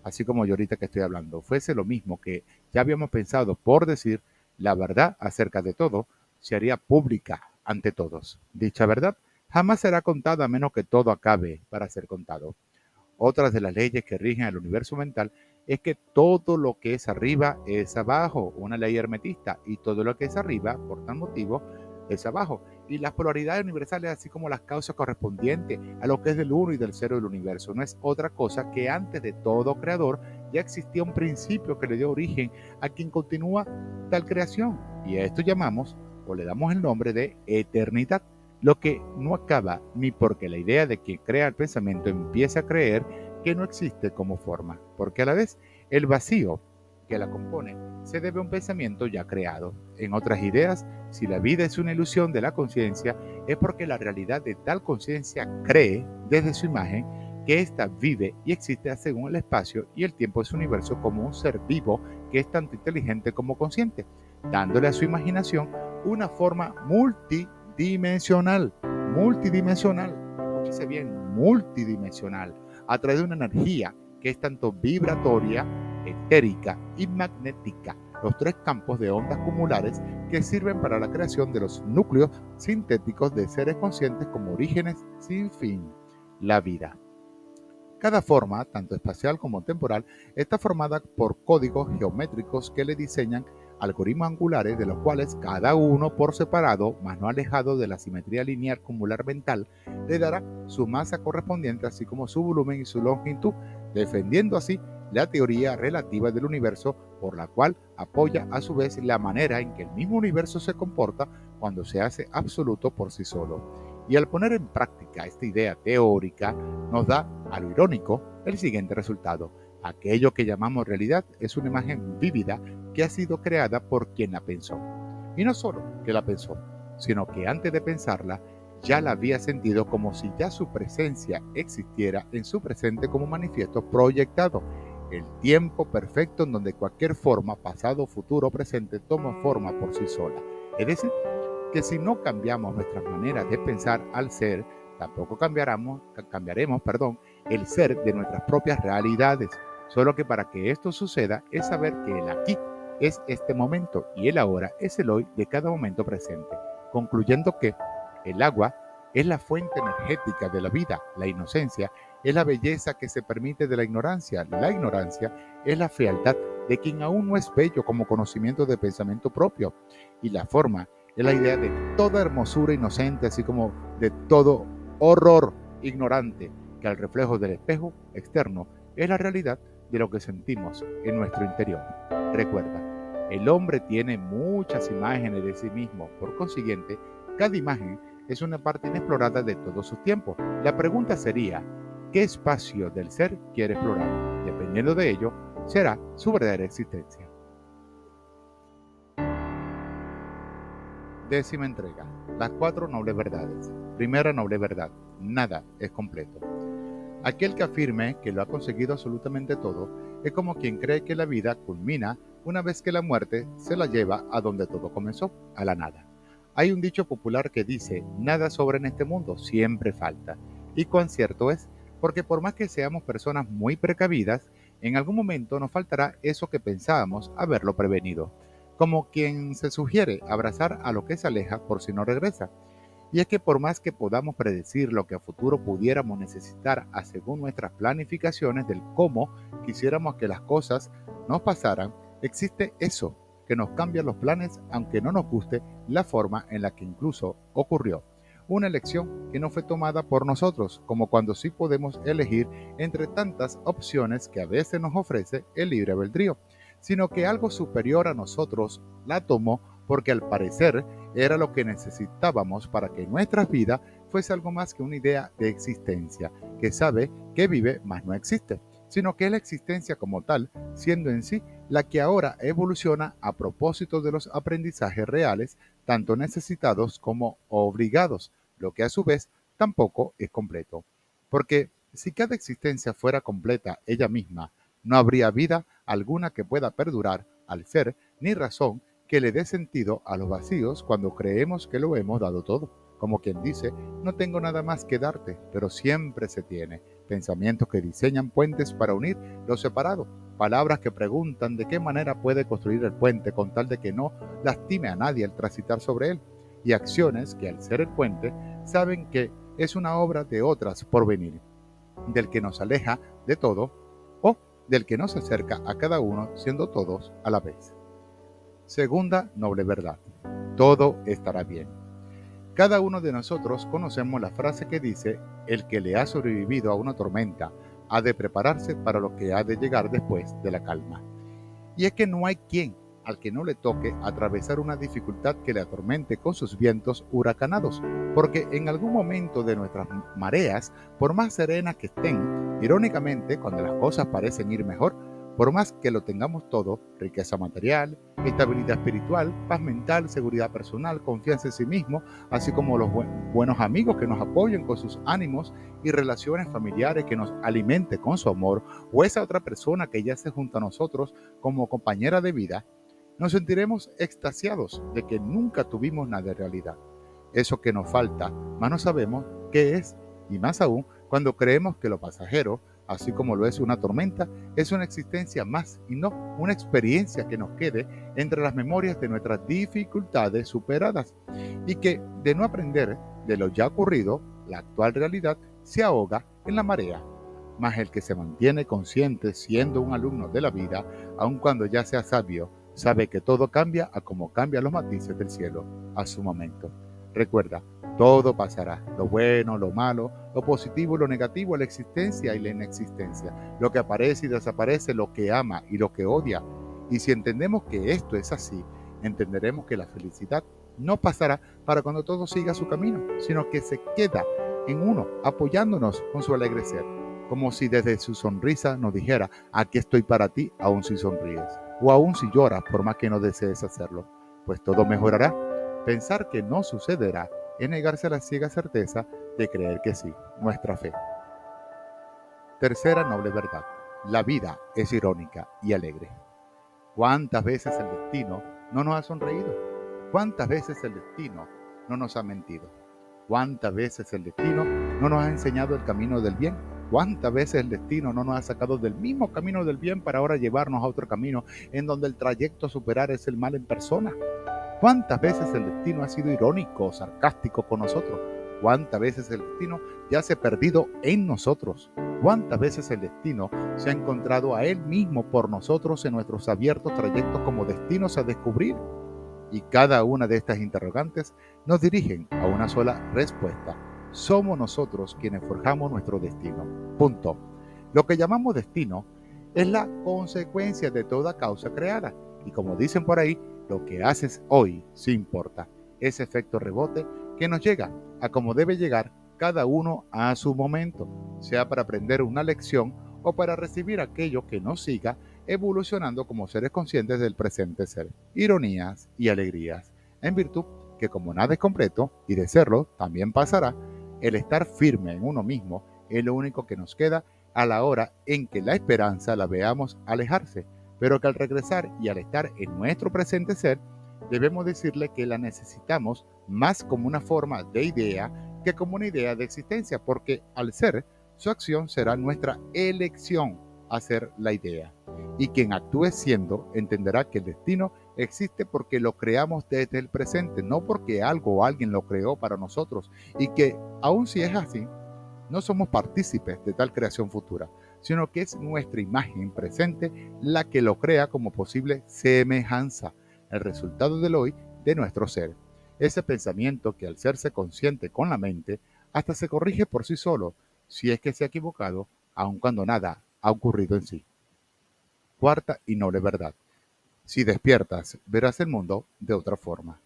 [SPEAKER 1] así como yo ahorita que estoy hablando, fuese lo mismo que ya habíamos pensado por decir la verdad acerca de todo, se haría pública ante todos. Dicha verdad jamás será contada a menos que todo acabe para ser contado. Otras de las leyes que rigen el universo mental es que todo lo que es arriba es abajo, una ley hermetista, y todo lo que es arriba, por tal motivo, es abajo. Y las polaridades universales, así como las causas correspondientes a lo que es del uno y del cero del universo, no es otra cosa que antes de todo creador ya existía un principio que le dio origen a quien continúa tal creación. Y a esto llamamos o le damos el nombre de eternidad, lo que no acaba ni porque la idea de quien crea el pensamiento empiece a creer que no existe como forma, porque a la vez el vacío que la compone se debe a un pensamiento ya creado. En otras ideas, si la vida es una ilusión de la conciencia, es porque la realidad de tal conciencia cree desde su imagen que ésta vive y existe según el espacio y el tiempo de su universo como un ser vivo que es tanto inteligente como consciente, dándole a su imaginación una forma multidimensional, escúchese bien, multidimensional, a través de una energía que es tanto vibratoria, etérica y magnética, los tres campos de ondas acumulares que sirven para la creación de los núcleos sintéticos de seres conscientes como orígenes sin fin, la vida. Cada forma, tanto espacial como temporal, está formada por códigos geométricos que le diseñan algoritmos angulares de los cuales cada uno por separado, más no alejado de la simetría lineal cumular mental, le dará su masa correspondiente así como su volumen y su longitud, defendiendo así la teoría relativa del universo, por la cual apoya a su vez la manera en que el mismo universo se comporta cuando se hace absoluto por sí solo. Y al poner en práctica esta idea teórica, nos da, a lo irónico, el siguiente resultado. Aquello que llamamos realidad es una imagen vívida que ha sido creada por quien la pensó. Y no solo que la pensó, sino que antes de pensarla, ya la había sentido como si ya su presencia existiera en su presente como manifiesto proyectado. el tiempo perfecto en donde cualquier forma, pasado, futuro o presente, toma forma por sí sola. Es decir, que si no cambiamos nuestras maneras de pensar al ser, tampoco cambiaremos, el ser de nuestras propias realidades. Solo que para que esto suceda es saber que el aquí es este momento y el ahora es el hoy de cada momento presente, concluyendo que el agua es la fuente energética de la vida, la inocencia es la belleza que se permite de la ignorancia es la fealdad de quien aún no es bello como conocimiento de pensamiento propio, y la forma es la idea de toda hermosura inocente, así como de todo horror ignorante, que al reflejo del espejo externo es la realidad de lo que sentimos en nuestro interior. Recuerda, el hombre tiene muchas imágenes de sí mismo, por consiguiente, cada imagen es una parte inexplorada de todos sus tiempos. La pregunta sería, ¿qué espacio del ser quiere explorar? Dependiendo de ello, será su verdadera existencia. Décima entrega. Las 4 nobles verdades. Primera noble verdad. Nada es completo. Aquel que afirme que lo ha conseguido absolutamente todo es como quien cree que la vida culmina una vez que la muerte se la lleva a donde todo comenzó, a la nada. Hay un dicho popular que dice, nada sobra en este mundo, siempre falta. Y cuán cierto es, porque por más que seamos personas muy precavidas, en algún momento nos faltará eso que pensábamos haberlo prevenido, como quien se sugiere abrazar a lo que se aleja por si no regresa. Y es que por más que podamos predecir lo que a futuro pudiéramos necesitar a según nuestras planificaciones del cómo quisiéramos que las cosas nos pasaran, existe eso que nos cambia los planes aunque no nos guste la forma en la que incluso ocurrió. Una elección que no fue tomada por nosotros, como cuando sí podemos elegir entre tantas opciones que a veces nos ofrece el libre albedrío, sino que algo superior a nosotros la tomó porque al parecer era lo que necesitábamos para que nuestra vida fuese algo más que una idea de existencia, que sabe que vive mas no existe, sino que es la existencia como tal, siendo en sí la que ahora evoluciona a propósito de los aprendizajes reales, tanto necesitados como obligados, lo que a su vez tampoco es completo. Porque si cada existencia fuera completa ella misma, no habría vida alguna que pueda perdurar al ser, ni razón que le dé sentido a los vacíos cuando creemos que lo hemos dado todo. Como quien dice, no tengo nada más que darte, pero siempre se tiene. Pensamientos que diseñan puentes para unir lo separado. Palabras que preguntan de qué manera puede construir el puente con tal de que no lastime a nadie al transitar sobre él. Y acciones que al ser el puente saben que es una obra de otras por venir, del que nos aleja de todo o del que nos acerca a cada uno siendo todos a la vez. Segunda noble verdad. Todo estará bien. Cada uno de nosotros conocemos la frase que dice, el que le ha sobrevivido a una tormenta ha de prepararse para lo que ha de llegar después de la calma. Y es que no hay quien al que no le toque atravesar una dificultad que le atormente con sus vientos huracanados, porque en algún momento de nuestras mareas, por más serenas que estén, irónicamente, cuando las cosas parecen ir mejor, por más que lo tengamos todo, riqueza material, estabilidad espiritual, paz mental, seguridad personal, confianza en sí mismo, así como los buenos amigos que nos apoyen con sus ánimos y relaciones familiares que nos alimente con su amor, o esa otra persona que ya se junto a nosotros como compañera de vida, nos sentiremos extasiados de que nunca tuvimos nada de realidad. Eso que nos falta, más no sabemos qué es, y más aún cuando creemos que lo pasajero, así como lo es una tormenta, es una existencia más y no una experiencia que nos quede entre las memorias de nuestras dificultades superadas, y que de no aprender de lo ya ocurrido, la actual realidad se ahoga en la marea. Mas el que se mantiene consciente siendo un alumno de la vida, aun cuando ya sea sabio, sabe que todo cambia a como cambian los matices del cielo a su momento. Recuerda, todo pasará, lo bueno, lo malo, lo positivo y lo negativo, la existencia y la inexistencia, lo que aparece y desaparece, lo que ama y lo que odia. Y si entendemos que esto es así, entenderemos que la felicidad no pasará para cuando todo siga su camino, sino que se queda en uno, apoyándonos con su alegre ser, como si desde su sonrisa nos dijera, aquí estoy para ti, aun si sonríes, o aun si lloras por más que no desees hacerlo, pues todo mejorará. Pensar que no sucederá es negarse a la ciega certeza de creer que sí, nuestra fe. Tercera noble verdad. La vida es irónica y alegre. ¿Cuántas veces el destino no nos ha sonreído? ¿Cuántas veces el destino no nos ha mentido? ¿Cuántas veces el destino no nos ha enseñado el camino del bien? ¿Cuántas veces el destino no nos ha sacado del mismo camino del bien para ahora llevarnos a otro camino en donde el trayecto a superar es el mal en persona? ¿Cuántas veces el destino ha sido irónico o sarcástico con nosotros? ¿Cuántas veces el destino ya se ha perdido en nosotros? ¿Cuántas veces el destino se ha encontrado a él mismo por nosotros en nuestros abiertos trayectos como destinos a descubrir? Y cada una de estas interrogantes nos dirigen a una sola respuesta. Somos nosotros quienes forjamos nuestro destino. Punto. Lo que llamamos destino es la consecuencia de toda causa creada. Y como dicen por ahí, lo que haces hoy sí importa. Ese efecto rebote que nos llega a como debe llegar cada uno a su momento, sea para aprender una lección o para recibir aquello que nos siga evolucionando como seres conscientes del presente ser, ironías y alegrías, en virtud que como nada es completo y de serlo también pasará, el estar firme en uno mismo es lo único que nos queda a la hora en que la esperanza la veamos alejarse, pero que al regresar y al estar en nuestro presente ser, debemos decirle que la necesitamos más como una forma de idea que como una idea de existencia, porque al ser, su acción será nuestra elección a ser la idea. Y quien actúe siendo entenderá que el destino existe porque lo creamos desde el presente, no porque algo o alguien lo creó para nosotros, y que, aun si es así, no somos partícipes de tal creación futura, sino que es nuestra imagen presente la que lo crea como posible semejanza, el resultado del hoy de nuestro ser. Ese pensamiento que al serse consciente con la mente, hasta se corrige por sí solo, si es que se ha equivocado, aun cuando nada ha ocurrido en sí. Cuarta y noble verdad. Si despiertas, verás el mundo de otra forma.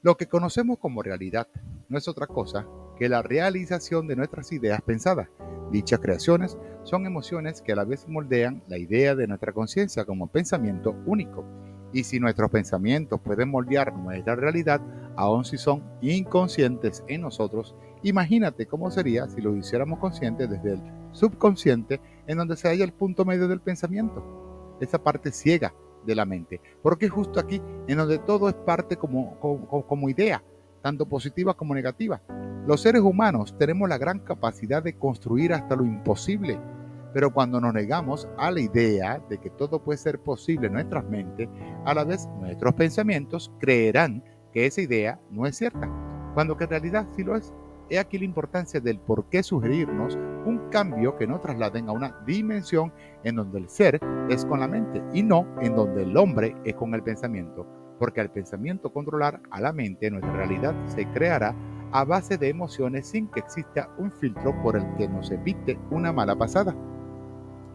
[SPEAKER 1] Lo que conocemos como realidad no es otra cosa que la realización de nuestras ideas pensadas. Dichas creaciones son emociones que a la vez moldean la idea de nuestra conciencia como pensamiento único. Y si nuestros pensamientos pueden moldear nuestra realidad, aun si son inconscientes en nosotros, imagínate cómo sería si lo hiciéramos conscientes desde el subconsciente, en donde se halla el punto medio del pensamiento, esa parte ciega de la mente, porque es justo aquí en donde todo es parte como idea, tanto positiva como negativa. Los seres humanos tenemos la gran capacidad de construir hasta lo imposible, pero cuando nos negamos a la idea de que todo puede ser posible en nuestras mentes, a la vez nuestros pensamientos creerán que esa idea no es cierta, cuando que en realidad sí lo es. He aquí la importancia del por qué sugerirnos un cambio que nos trasladen a una dimensión en donde el ser es con la mente y no en donde el hombre es con el pensamiento, porque al pensamiento controlar a la mente, nuestra realidad se creará a base de emociones sin que exista un filtro por el que nos evite una mala pasada.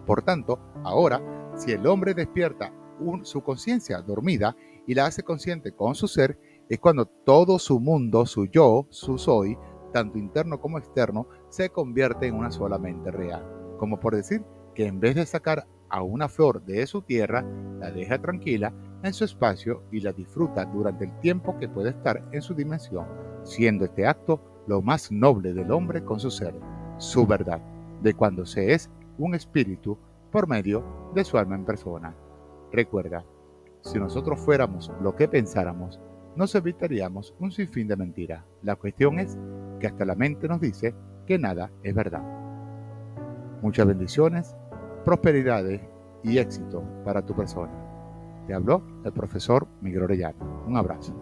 [SPEAKER 1] Por tanto, ahora, si el hombre despierta su conciencia dormida y la hace consciente con su ser, es cuando todo su mundo, su yo, su soy, tanto interno como externo, se convierte en una sola mente real. Como por decir que en vez de sacar a una flor de su tierra, la deja tranquila en su espacio y la disfruta durante el tiempo que puede estar en su dimensión, siendo este acto lo más noble del hombre con su ser, su verdad, de cuando se es un espíritu por medio de su alma en persona. Recuerda, si nosotros fuéramos lo que pensáramos, nos evitaríamos un sinfín de mentiras. La cuestión es que hasta la mente nos dice que nada es verdad. Muchas bendiciones, prosperidades y éxito para tu persona. Te habló el profesor Miguel Orellana. Un abrazo.